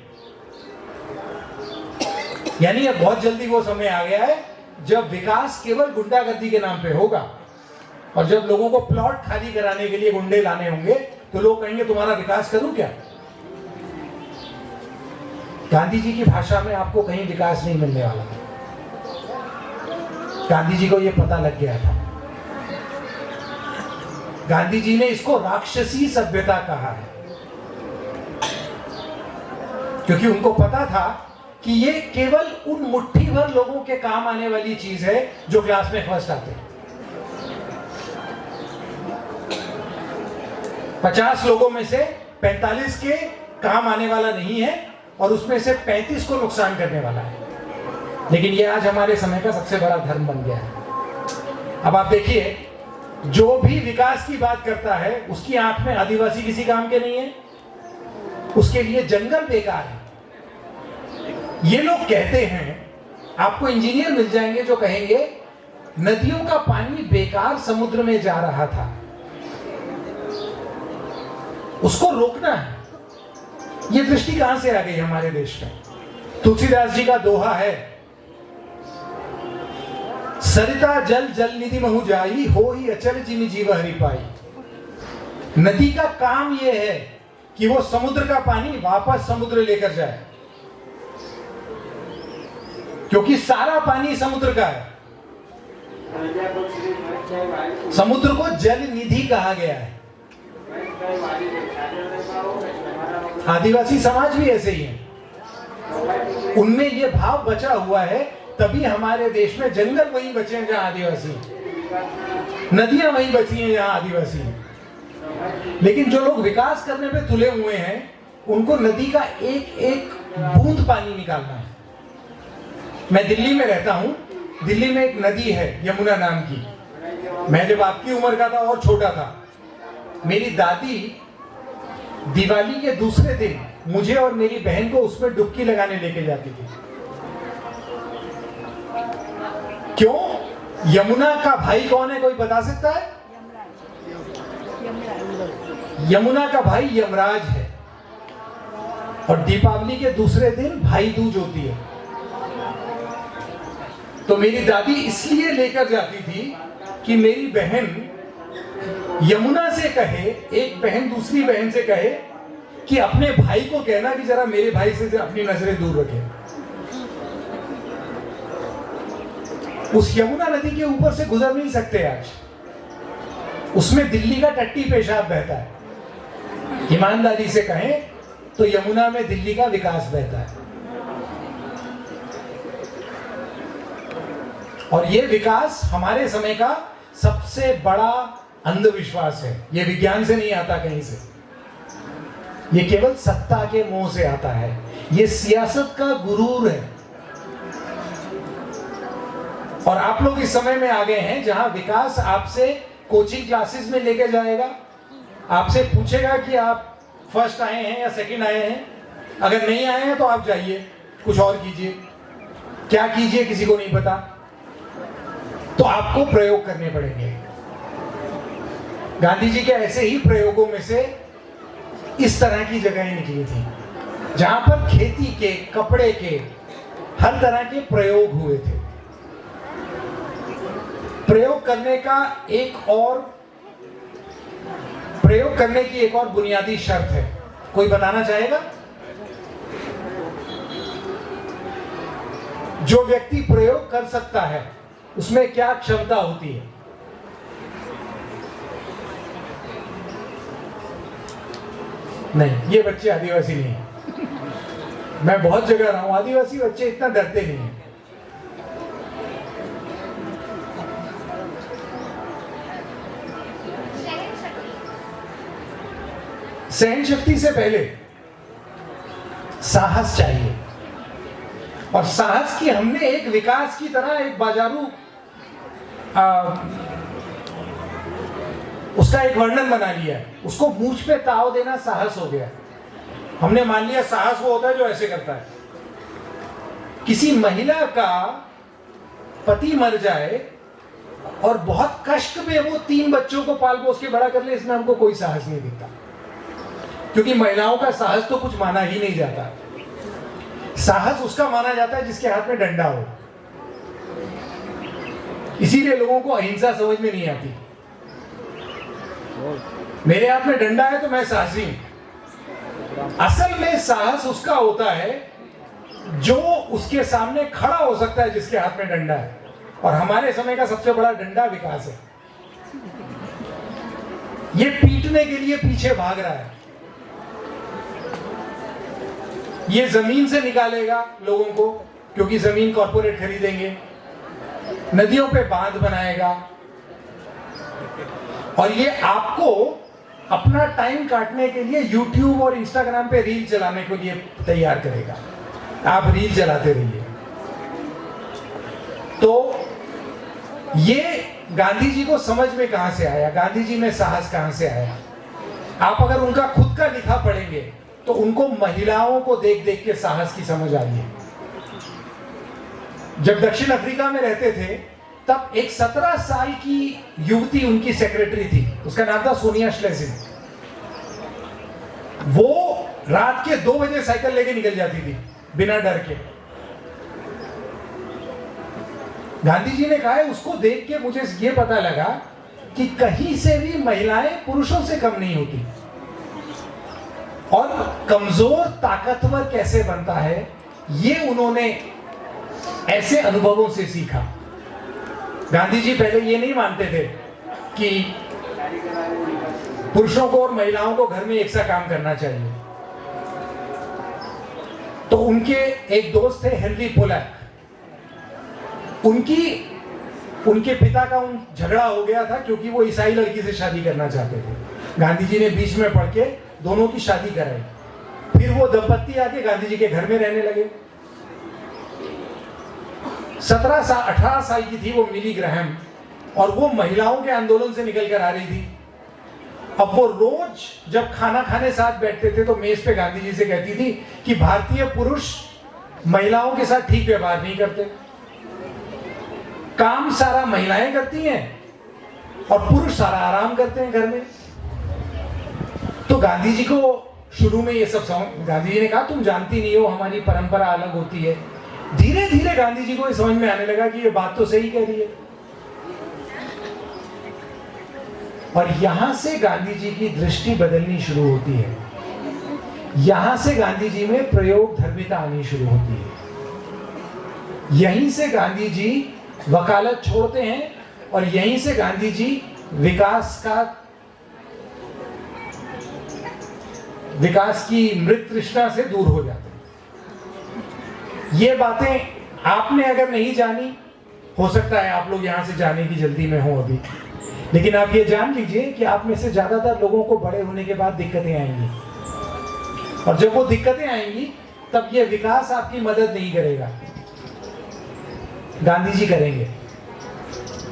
S3: यानी अब बहुत जल्दी वो समय आ गया है जब विकास केवल गुंडागर्दी के नाम पे होगा, और जब लोगों को प्लॉट खाली कराने के लिए गुंडे लाने होंगे तो लोग कहेंगे तुम्हारा विकास करूं क्या? गांधी जी की भाषा में आपको कहीं विकास नहीं मिलने वाला। गांधी जी को यह पता लग गया था। गांधी जी ने इसको राक्षसी सभ्यता कहा है, क्योंकि उनको पता था कि ये केवल उन मुट्ठी भर लोगों के काम आने वाली चीज है जो क्लास में फर्स्ट आते हैं। 50 लोगों में से 45 के काम आने वाला नहीं है और उसमें से 35 को नुकसान करने वाला है। लेकिन ये आज हमारे समय का सबसे बड़ा धर्म बन गया है। अब आप देखिए, जो भी विकास की बात करता है उसकी आंख में आदिवासी किसी काम के नहीं है, उसके लिए जंगल बेकार है। ये लोग कहते हैं, आपको इंजीनियर मिल जाएंगे जो कहेंगे नदियों का पानी बेकार समुद्र में जा रहा था, उसको रोकना है। ये दृष्टि कहां से आ गई हमारे देश में? तुलसीदास जी का दोहा है, सरिता जल जल निधि महु जाई, हो ही अचल जिमि जीव हरि पाई। नदी का काम यह है कि वो समुद्र का पानी वापस समुद्र लेकर जाए, क्योंकि सारा पानी समुद्र का है। समुद्र को जल निधि कहा गया है। आदिवासी समाज भी ऐसे ही है, उनमें यह भाव बचा हुआ है, तभी हमारे देश में जंगल वहीं बचे हैं जहां आदिवासी हैं, नदियां वहीं बची हैं जहां आदिवासी हैं। लेकिन जो लोग विकास करने पे तुले हुए हैं, उनको नदी का एक एक बूंद पानी निकालना है। मैं दिल्ली में रहता हूं, दिल्ली में एक नदी है यमुना नाम की। मैं जब आपकी उम्र का था और छोटा था, मेरी दादी दिवाली के दूसरे दिन मुझे और मेरी बहन को उसमें डुबकी लगाने लेके जाती थी। क्यों? यमुना का भाई कौन है, कोई बता सकता है? यमुना का भाई यमराज है, और दीपावली के दूसरे दिन भाई दूज होती है। तो मेरी दादी इसलिए लेकर जाती थी कि मेरी बहन यमुना से कहे, एक बहन दूसरी बहन से कहे कि अपने भाई को कहना कि जरा मेरे भाई से अपनी नजरें दूर रखे। उस यमुना नदी के ऊपर से गुजर नहीं सकते आज। उसमें दिल्ली का टट्टी पेशाब बहता है। ईमानदारी से कहें तो यमुना में दिल्ली का विकास बहता है। और ये विकास हमारे समय का सबसे बड़ा अंधविश्वास है। ये विज्ञान से नहीं आता कहीं से, ये केवल सत्ता के मोह से आता है। ये सियासत का गुरूर है। और आप लोग इस समय में आ गए हैं जहां विकास आपसे कोचिंग क्लासेस में लेके जाएगा, आपसे पूछेगा कि आप फर्स्ट आए हैं या सेकंड आए हैं। अगर नहीं आए हैं तो आप जाइए, कुछ और कीजिए। क्या कीजिए किसी को नहीं पता, तो आपको प्रयोग करने पड़ेंगे। गांधी जी के ऐसे ही प्रयोगों में से इस तरह की जगहें निकली थी जहां पर खेती के, कपड़े के, हर तरह के प्रयोग हुए थे। प्रयोग करने की एक और बुनियादी शर्त है। कोई बताना चाहेगा? जो व्यक्ति प्रयोग कर सकता है उसमें क्या क्षमता होती है? नहीं, ये बच्चे आदिवासी नहीं है। मैं बहुत जगह रहा हूं, आदिवासी बच्चे इतना डरते नहीं है। सहन शक्ति से पहले साहस चाहिए। और साहस की हमने एक विकास की तरह एक बाजारू उसका एक वर्णन बना लिया है। उसको मूंछ पे ताव देना साहस हो गया। हमने मान लिया साहस वो होता है जो ऐसे करता है। किसी महिला का पति मर जाए और बहुत कष्ट में वो 3 बच्चों को पाल पोस के बड़ा कर ले, इसमें हमको कोई साहस नहीं दिखता। क्योंकि महिलाओं का साहस तो कुछ माना ही नहीं जाता। साहस उसका माना जाता है जिसके हाथ में डंडा हो। इसीलिए लोगों को अहिंसा समझ में नहीं आती। मेरे हाथ में डंडा है तो मैं साहसी हूं। असल में साहस उसका होता है जो उसके सामने खड़ा हो सकता है जिसके हाथ में डंडा है। और हमारे समय का सबसे बड़ा डंडा विकास है। ये पीटने के लिए पीछे भाग रहा है। ये जमीन से निकालेगा लोगों को, क्योंकि जमीन कॉर्पोरेट खरीदेंगे। नदियों पे बांध बनाएगा और ये आपको अपना टाइम काटने के लिए YouTube और Instagram पे रील चलाने के लिए तैयार करेगा। आप रील चलाते रहिए। तो ये गांधी जी को समझ में कहां से आया, गांधी जी में साहस कहां से आया? आप अगर उनका खुद का लिखा पढ़ेंगे तो उनको महिलाओं को देख देख के साहस की समझ आई है। जब दक्षिण अफ्रीका में रहते थे तब एक 17 साल की युवती उनकी सेक्रेटरी थी। उसका नाम था सोनिया श्लेसिंग। वो रात के 2 बजे साइकिल लेके निकल जाती थी बिना डर के। गांधी जी ने कहा है उसको देख के मुझे ये पता लगा कि कहीं से भी महिलाएं पुरुषों से कम नहीं होती। और कमजोर ताकतवर कैसे बनता है ये उन्होंने ऐसे अनुभवों से सीखा। गांधी जी पहले ये नहीं मानते थे कि पुरुषों को और महिलाओं को घर में एक सा काम करना चाहिए। तो उनके एक दोस्त थे हेनरी पोलैक। उनके पिता का झगड़ा हो गया था क्योंकि वो ईसाई लड़की से शादी करना चाहते थे। गांधी जी ने बीच में पड़ के दोनों की शादी कराई। फिर वो दंपत्ति आके गांधी जी के घर में रहने लगे। 18 साल की थी वो मिली ग्राहम और वो महिलाओं के आंदोलन से निकल कर आ रही थी। अब वो रोज जब खाना खाने साथ बैठते थे तो मेज पे गांधी जी से कहती थी कि भारतीय पुरुष महिलाओं के साथ ठीक व्यवहार नहीं करते, काम सारा महिलाएं करती हैं और पुरुष सारा आराम करते हैं घर में। तो गांधी जी को शुरू में ये सब गांधी जी ने कहा तुम जानती नहीं हो हमारी परंपरा अलग होती है। धीरे धीरे गांधी जी को ये समझ में आने लगा कि ये बात तो सही कह रही है। और यहाँ से गांधी जी की दृष्टि बदलनी शुरू होती है। यहाँ से गांधी जी में प्रयोग धर्मिता आनी शुरू होती है। यहीं से गांधी जी वकालत छोड़ते हैं और यहीं से गांधी जी विकास की मृत तृष्णा से दूर हो जाते हैं। ये बातें आपने अगर नहीं जानी, हो सकता है आप लोग यहां से जाने की जल्दी में हो अभी, लेकिन आप ये जान लीजिए कि आप में से ज्यादातर लोगों को बड़े होने के बाद दिक्कतें आएंगी, और जब वो दिक्कतें आएंगी तब ये विकास आपकी मदद नहीं करेगा, गांधी जी करेंगे।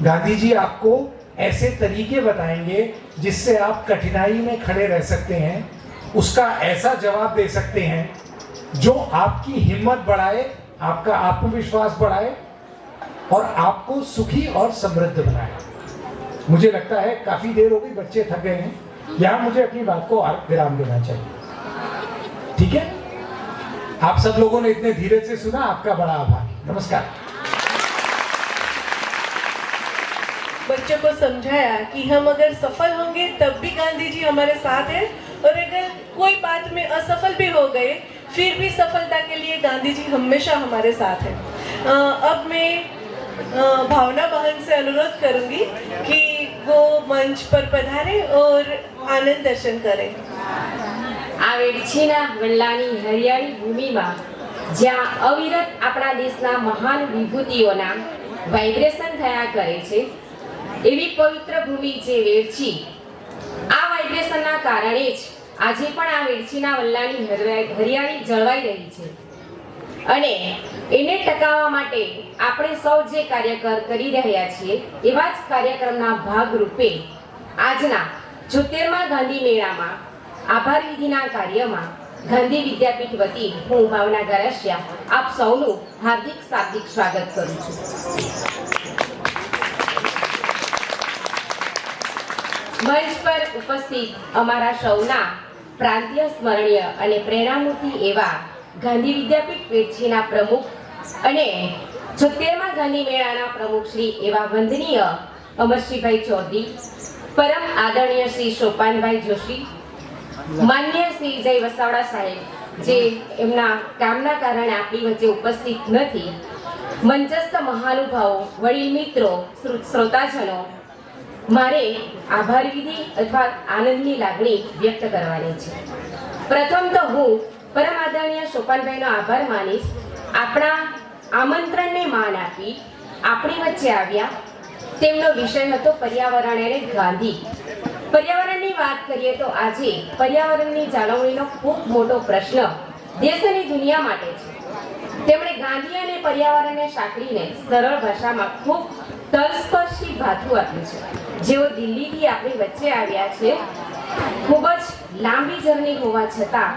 S3: गांधी जी आपको ऐसे तरीके बताएंगे जिससे आप कठिनाई में खड़े रह सकते हैं, उसका ऐसा जवाब दे सकते हैं जो आपकी हिम्मत बढ़ाए, आपका आत्मविश्वास बढ़ाए और आपको सुखी और समृद्ध बनाए। मुझे लगता है काफी देर हो गई, बच्चे थक गए हैं, यहां मुझे अपनी बात को विराम देना चाहिए। ठीक है, आप सब लोगों ने इतने धीरे से सुना, आपका बड़ा आभार। नमस्कार।
S1: बच्चों को समझाया कि हम अगर सफल होंगे तब भी गांधी जी हमारे साथ हैं, और अगर कोई बात में असफल भी हो गए फिर भी सफलता के लिए गांधी जी हमेशा हमारे साथ हैं। अब मैं भावना बहन से अनुरोध करूंगी कि वो मंच पर पधारे और आनंद दर्शन करें।
S7: આ વેડછીના વલ્લાની હરિયાળી ભૂમિમાં જ્યાં અવિરત આપણા દેશના મહાન વિભૂતિઓના વાઇબ્રેશન થયા કરે છે, એવી પવિત્ર ભૂમિ છે વેડછી। આ વાઇબ્રેશનના કારણે જ આજે પણ આ વેડછીના વલ્લાની હરિયાળી જળવાઈ રહી છે, અને એને ટકાવવા માટે આપણે સૌ જે કાર્ય કરી રહ્યા છીએ એવા જ કાર્યક્રમના ભાગરૂપે આજના 76મા ગાંધી મેળામાં આભાર વિધિના કાર્યમાં ગાંધી વિદ્યાપીઠ વતી હું ભાવના ગરાસિયા આપ સૌનું હાર્દિક શાબ્દિક સ્વાગત કરું છું। મંચ પર ઉપસ્થિત અમારા સૌના પ્રાંતીય સ્મરણીય અને પ્રેરણામૂર્તિ એવા ગાંધી વિદ્યાપીઠ વેડછીના પ્રમુખ અને 76મા ગાંધી મેળાના પ્રમુખ શ્રી એવા વંદનીય અમરસિંહભાઈ ચૌધરી, પરમ આદરણીય શ્રી સોપાનભાઈ જોશી, માન્ય શ્રી જય વસાવડા સાહેબ જે એમના કામના કારણે આપણી વચ્ચે ઉપસ્થિત નથી, મંચસ્થ મહાનુભાવો, વડીલ મિત્રો, શ્રોતાજનો, મારે આભાર વિધિ અથવા આનંદની લાગણી વ્યક્ત કરવાની છે। પ્રથમ તો હું પરમ આદરણીય સોપાનભાઈનો આભાર માનીશ, આપણા આમંત્રણને માન આપી આપણી વચ્ચે આવ્યા। તેમનો વિષય હતો પર્યાવરણ અને ગાંધી। પર્યાવરણની વાત કરીએ તો આજે પર્યાવરણની જાળવણીનો ખૂબ મોટો પ્રશ્ન દેશ અને દુનિયા માટે છે। તેમણે ગાંધી અને પર્યાવરણને સાંકળીને સરળ ભાષામાં ખૂબ તલસ્પર્શી ભાથું આપ્યું છે। જેઓ દિલ્હીથી આપણી વચ્ચે આવ્યા છે, ખૂબ જ લાંબી જર્ની હોવા છતાં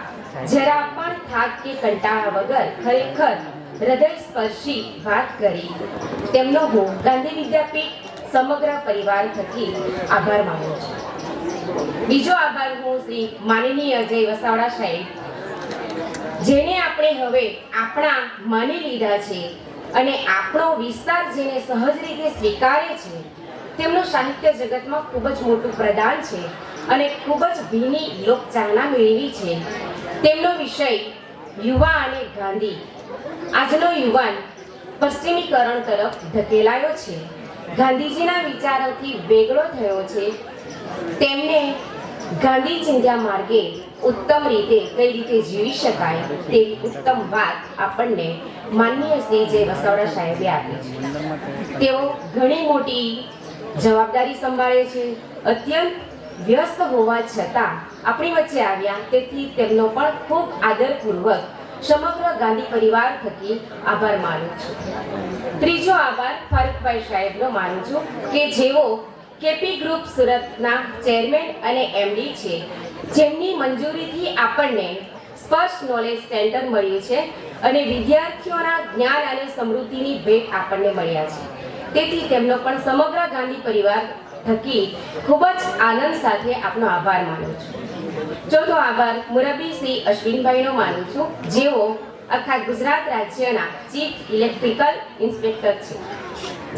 S7: જરા પણ થાક કે કંટાળા વગર ખરેખર હૃદયસ્પર્શી વાત કરી, તેમનો હું ગાંધી વિદ્યાપીઠ સમગ્ર પરિવાર થકી આભાર માનું છું। બીજો આભાર હું શ્રી માનનીય જય વસાવડા સાહેબ, જેને આપણે હવે આપણા માની લીધા છે અને આપણો વિસ્તાર જેને સહજ રીતે સ્વીકારે છે, તેમનું સાહિત્ય જગતમાં ખૂબ જ મોટું પ્રદાન છે અને ખૂબ જ ભીની લોકચાહના મેળવી છે। તેમનો વિષય યુવા અને ગાંધી। આજનો યુવાન પશ્ચિમીકરણ તરફ ધકેલાયો છે, ગાંધીજીના વિચારોથી વેગળો થયો છે। તેમને ગાંધી ચિંધ્યા માર્ગે ઉત્તમ રીતે કઈ રીતે જીવી શકાય તેવી ઉત્તમ વાત આપણને માનનીય શ્રી જય વસાવડા સાહેબે આપી છે। તેઓ ઘણી મોટી જવાબદારી સંભાળે છે, અત્યંત વ્યસ્ત હોવા છતાં આપણી વચ્ચે આવ્યા, તેથી તેમનો પણ ખૂબ આદરપૂર્વક સમગ્ર ગાંધી પરિવાર થકી આભાર માનું છું। ત્રીજો આભાર ફારૂકભાઈ સાહેબનો માનું છું કે જેઓ કેપી ગ્રુપ સુરતના ચેરમેન અને એમડી છે, જેમની મંજૂરીથી આપણને સ્પર્શ નોલેજ સેન્ટર મળ્યું છે અને વિદ્યાર્થીઓના જ્ઞાન અને સમૃદ્ધિની ભેટ આપણને મળ્યા છે, તેથી તેમનો પણ સમગ્ર ગાંધી પરિવાર થકી ખૂબ જ આનંદ સાથે આપનો આભાર માનું છું। ચોથો આભાર મુરબ્બી શ્રી અશ્વિનભાઈનો માનું છું, જેઓ આખા ગુજરાત રાજ્યના ચીફ ઇલેક્ટ્રિકલ ઇન્સ્પેક્ટર છે,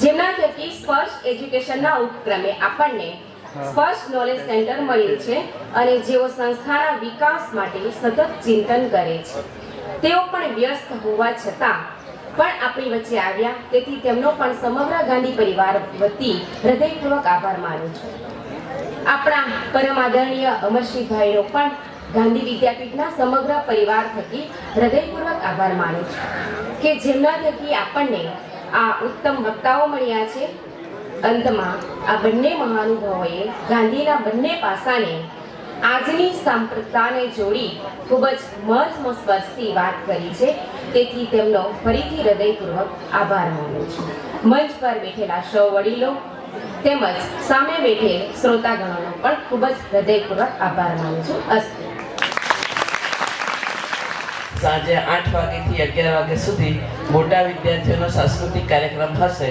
S7: જેમના થકી સ્પર્શ એજ્યુકેશનના ઉપક્રમે આપણને સ્પષ્ટ નોલેજ સેન્ટર મળેલ છે અને જેઓ સંસ્થાના વિકાસ માટે સતત ચિંતન કરે છે. તેઓ પણ વ્યસ્ત હોવા છતાં પણ આપણી વચ્ચે આવ્યા, તેથી તેમનો પણ સમગ્ર ગાંધી પરિવાર વતી હૃદયપૂર્વક આભાર માનું છું. આપણા પરમ આદરણીય અમરસિંહભાઈનો પણ ગાંધી વિદ્યાપીઠના સમગ્ર પરિવાર થકી હૃદયપૂર્વક આભાર માનું છું કે જેમના થકી આપણને આ ઉત્તમ વક્તાઓ મળ્યા છે. અંતમાં આ બંને મહાનુભાવોએ ગાંધીના બંને પાસાને આજની સાંપ્રદાયને જોડી ખૂબ જ મર્મસ્પર્શી વાત કરી છે, તેથી તેમનો ફરીથી હૃદયપૂર્વક આભાર માનું છું. મંચ પર બેઠેલા સૌ વડીલો તેમજ સામે બેઠેલ શ્રોતાગણોનો પણ ખૂબ જ હૃદયપૂર્વક આભાર માનું છું. અસ્તુ.
S2: સાંજે 8 વાગ્યાથી 11 વાગ્યા સુધી મોટા વિદ્યાર્થીઓનો સાંસ્કૃતિક કાર્યક્રમ હશે.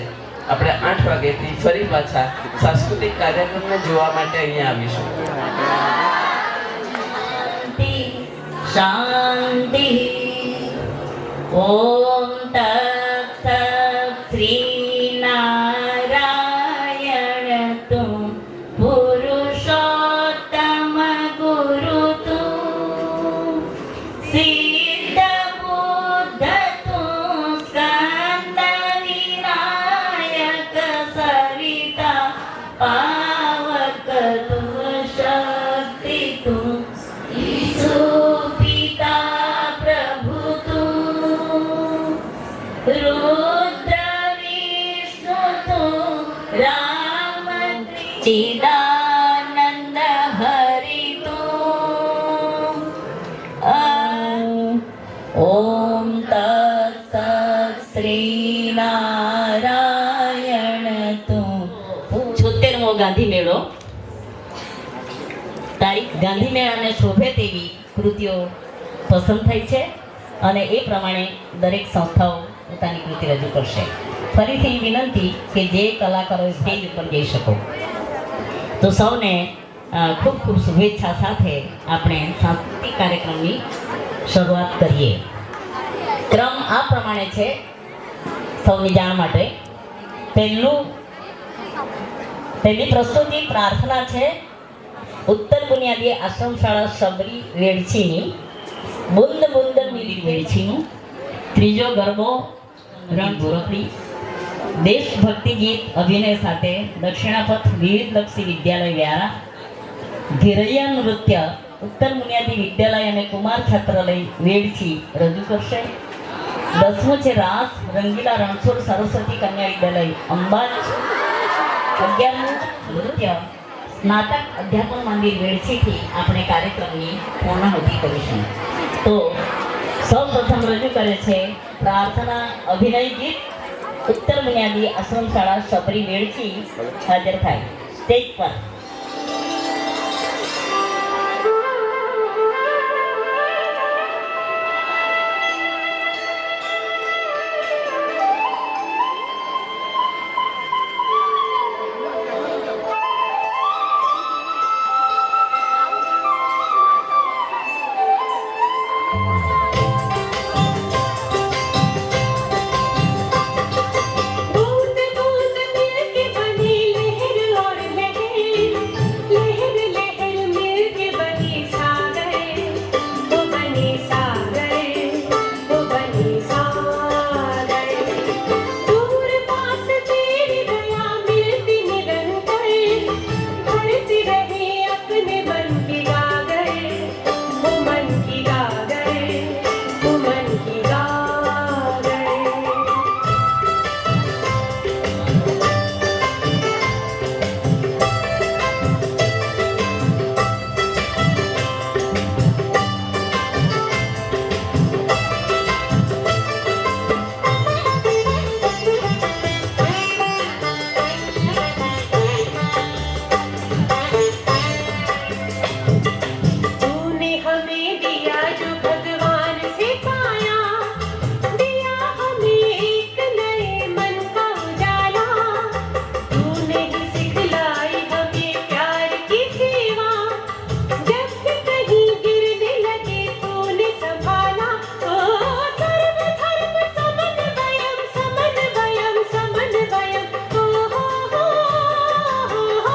S2: આપણે 8 વાગ્યાથી ફરી પાછા સાંસ્કૃતિક કાર્યક્રમને જોવા માટે અહીંયા આવીશું.
S8: શાંતિ. ઓમ તત્સત. શ્રી નારાયણ તું પુરુષોત્તમ ગુરુ તું સિદ્ધ બુદ્ધ તું સ્કંદ વિનાયક સવિતા પાવક તું શક્તિ તું ઈસુ પિતા પ્રભુ તું રુદ્ર વિષ્ણુ તું રામ ચિદાનંદ હરિ તું. ઓમ તત્સત. શ્રી નારાયણ તું. 76મો ગાંધી મેળો. તારીખ ગાંધી મેળાને શોભે તેવી કૃતિઓ પસંદ થઈ છે અને એ પ્રમાણે દરેક સંસ્થાઓ પોતાની કૃતિ રજૂ કરશે. ફરીથી વિનંતી કે જે કલાકારો સ્ટેજ ઉપર જઈ શકો તો સૌને ખૂબ ખૂબ શુભેચ્છા સાથે આપણે સાંસ્કૃતિક કાર્યક્રમની શરૂઆત કરીએ. ક્રમ આ પ્રમાણે છે સૌની જાણ માટે. પહેલી પ્રસ્તુતિ પ્રાર્થના છે ઉત્તર બુનિયાદી આશ્રમ શાળા શબરી વેડછીની બુંદ બુંદ મિલી વેડછીનું. ત્રીજો ગરબો રણ ગોરખડી. દેશભક્તિ ગીત અભિનય સાથે દક્ષિણાપથ વિવિધલક્ષી વિદ્યાલય વ્યારા. ઘેરૈયા નૃત્ય ઉત્તર બુનિયાદી વિદ્યાલય અને કુમાર છાત્રાલય વેડછી રજૂ કરશે. 10મું છે રાસ રંગીલા રણછોડ સરસ્વતી કન્યા વિદ્યાલય અંબાજ. 11મું નૃત્ય સ્નાતક અધ્યાપન મંદિર વેડછીથી આપણે કાર્યક્રમની પૂર્ણાહુતિ કરીશું. તો સૌ પ્રથમ રજૂ કરે છે પ્રાર્થના અભિનય ગીત ઉત્તર બુનિયાદી આશ્રમ શાળા શબરી વેડછી હાજર થાય સ્ટેજ પર.
S5: बूंद बूंद मिल के बनी लहर और लहर, लहर लहर मिल के बनी सागर, वो बनी सागर, वो बनी सागर। दूर पास तेरी दया मिलती निरंतर, भरती रहे अपने मन की गागर, वो मन की गागर, वो मन की गागर। तूने हमें दिया जो भगवान से पाया, दिया हमें एक नए मन का उजाला। तूने ही सिखलाई हमें प्यार की सेवा, जब भी कहीं गिरने लगे तूने संभाला। ओ सर्वधर्म समन्वयम् समन्वयम् समन्वयम्, ओ हो हो हो हो हो।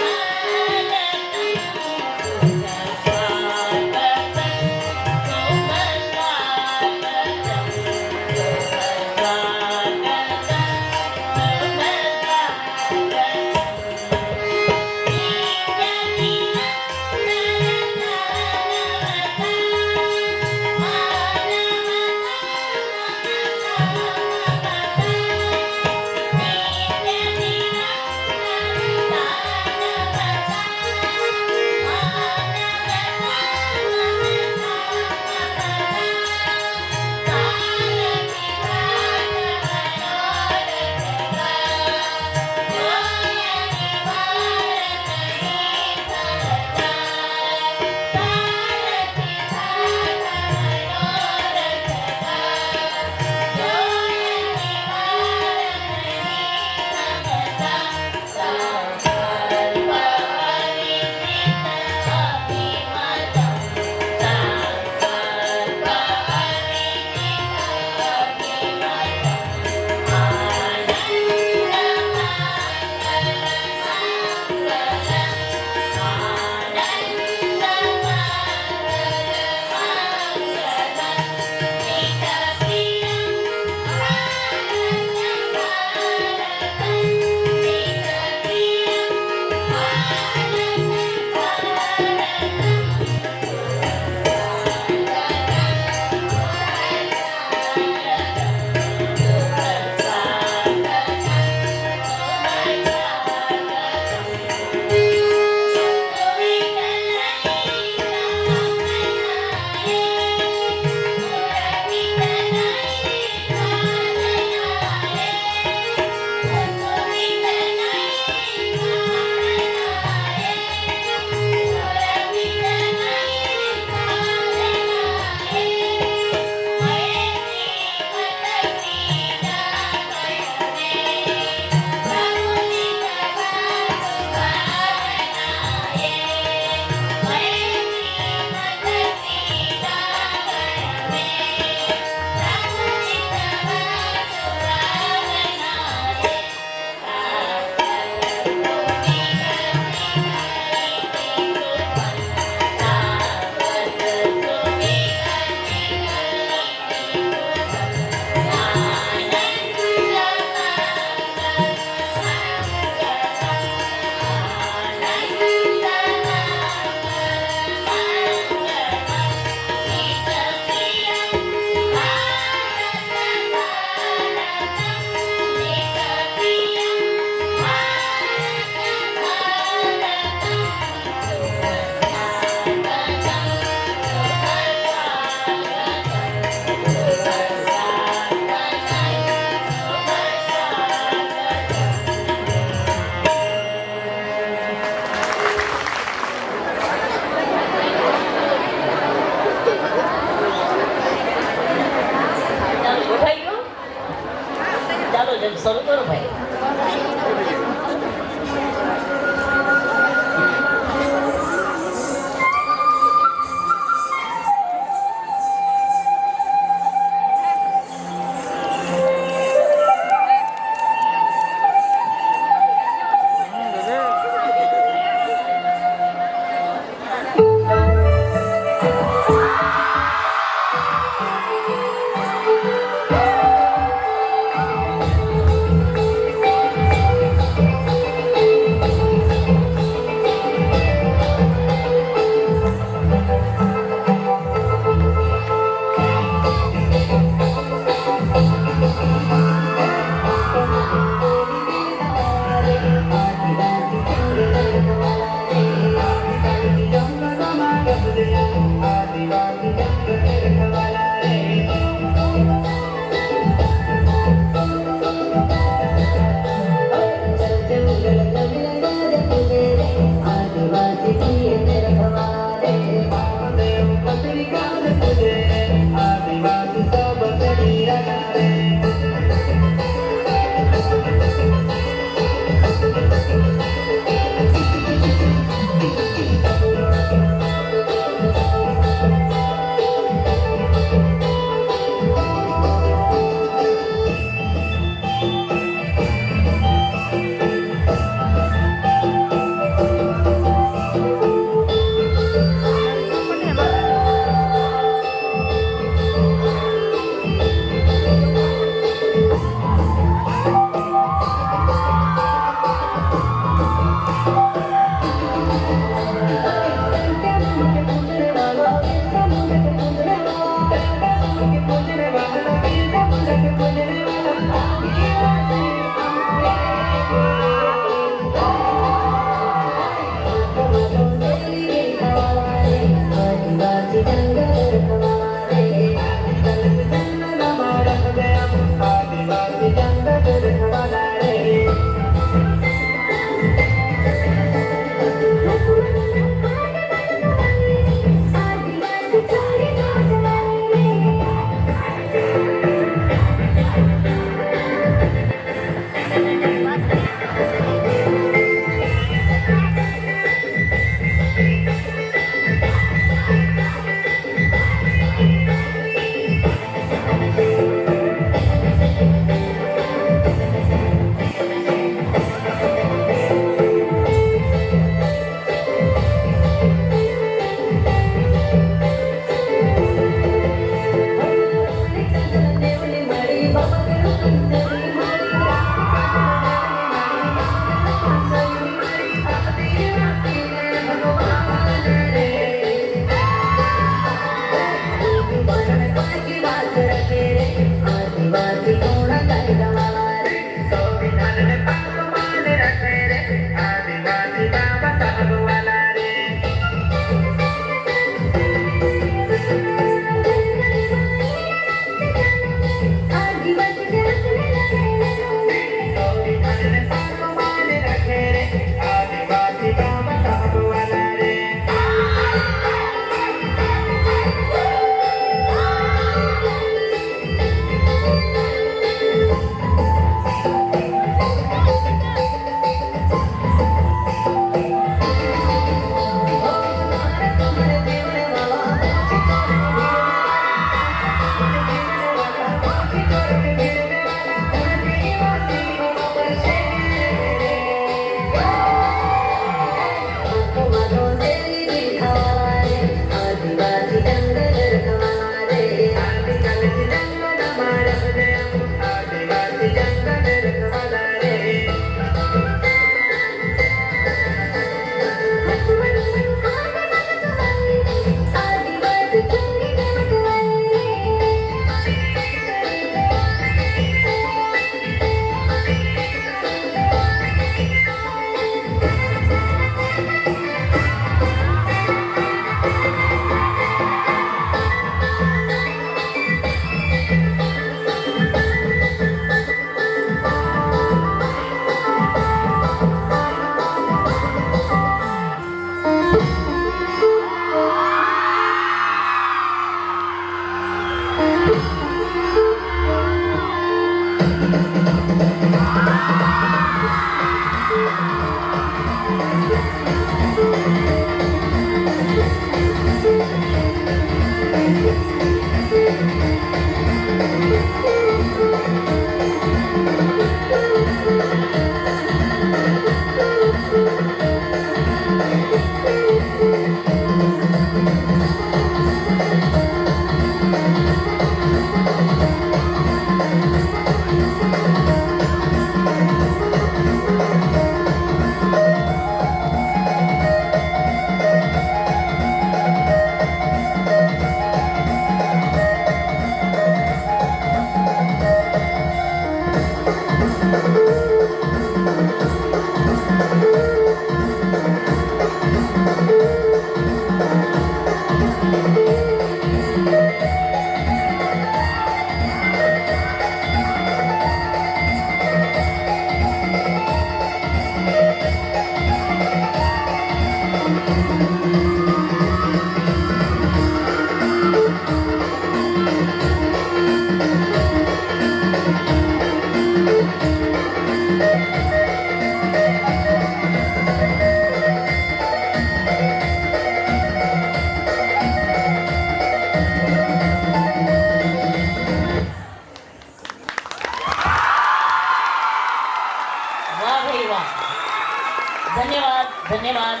S8: ધન્યવાદ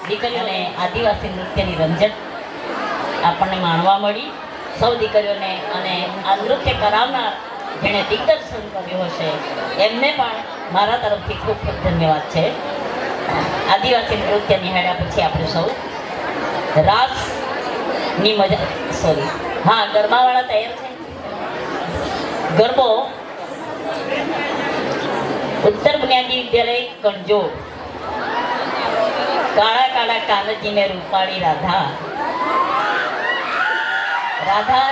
S8: દીકરીઓને આદિવાસી નૃત્યની રમઝટ આપણને માણવા મળી. સૌ દીકરીઓને અને આ નૃત્ય કરાવનાર જેણે દિગ્દર્શન કર્યું હશે એમને પણ મારા તરફથી ખૂબ ખૂબ ધન્યવાદ છે. આદિવાસી નૃત્ય નિહાળ્યા પછી આપણે સૌ રાસની મજા હા ગરબાવાળા તૈયાર છે. ગરબો ઉત્તર બુનિયાદી વિદ્યાલય કણજોડ. કાળા કાળા કાનજીને રૂપાળી રાધા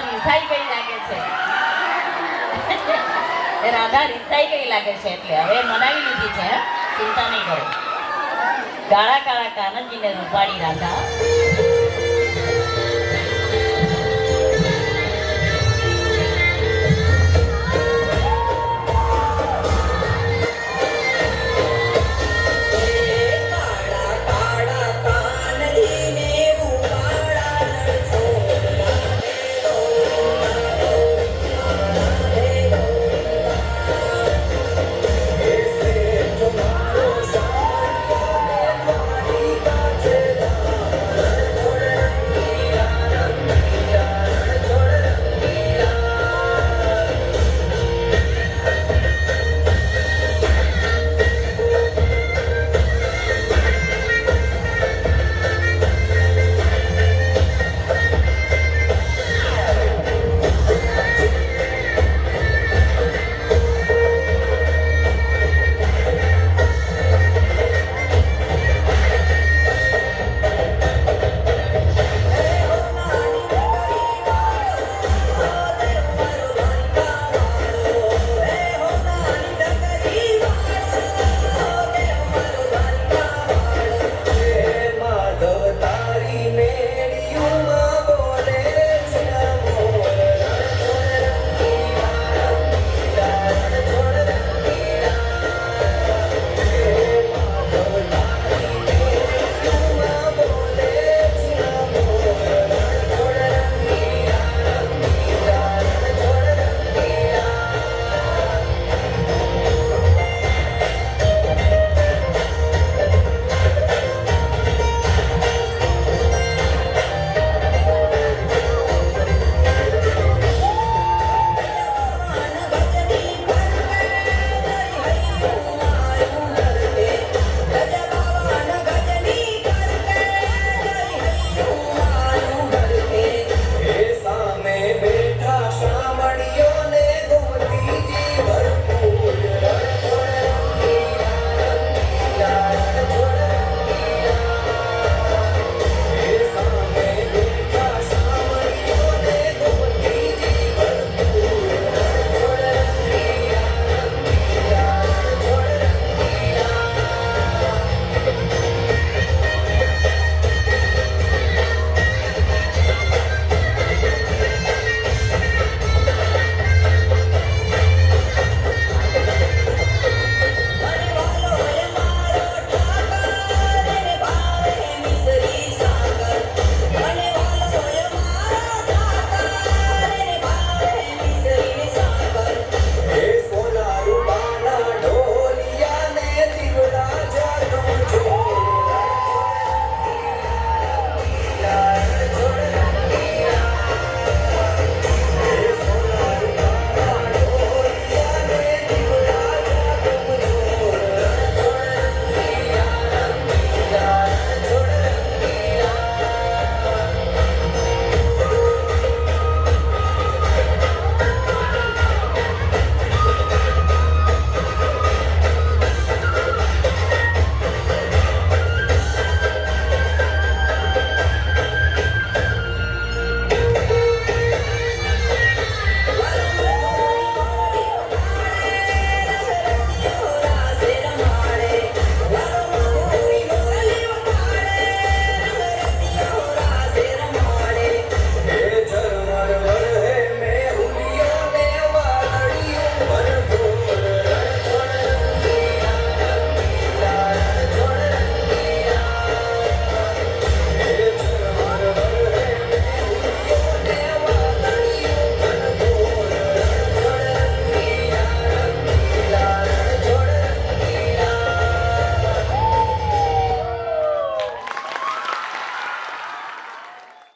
S8: રીસાઈ ગઈ લાગે છે. રાધા રીસાઈ ગઈ લાગે છે એટલે હવે મનાવી લીધી છે. ચિંતા નહીં કરો. કાળા કાળા કાનજીને રૂપાળી રાધા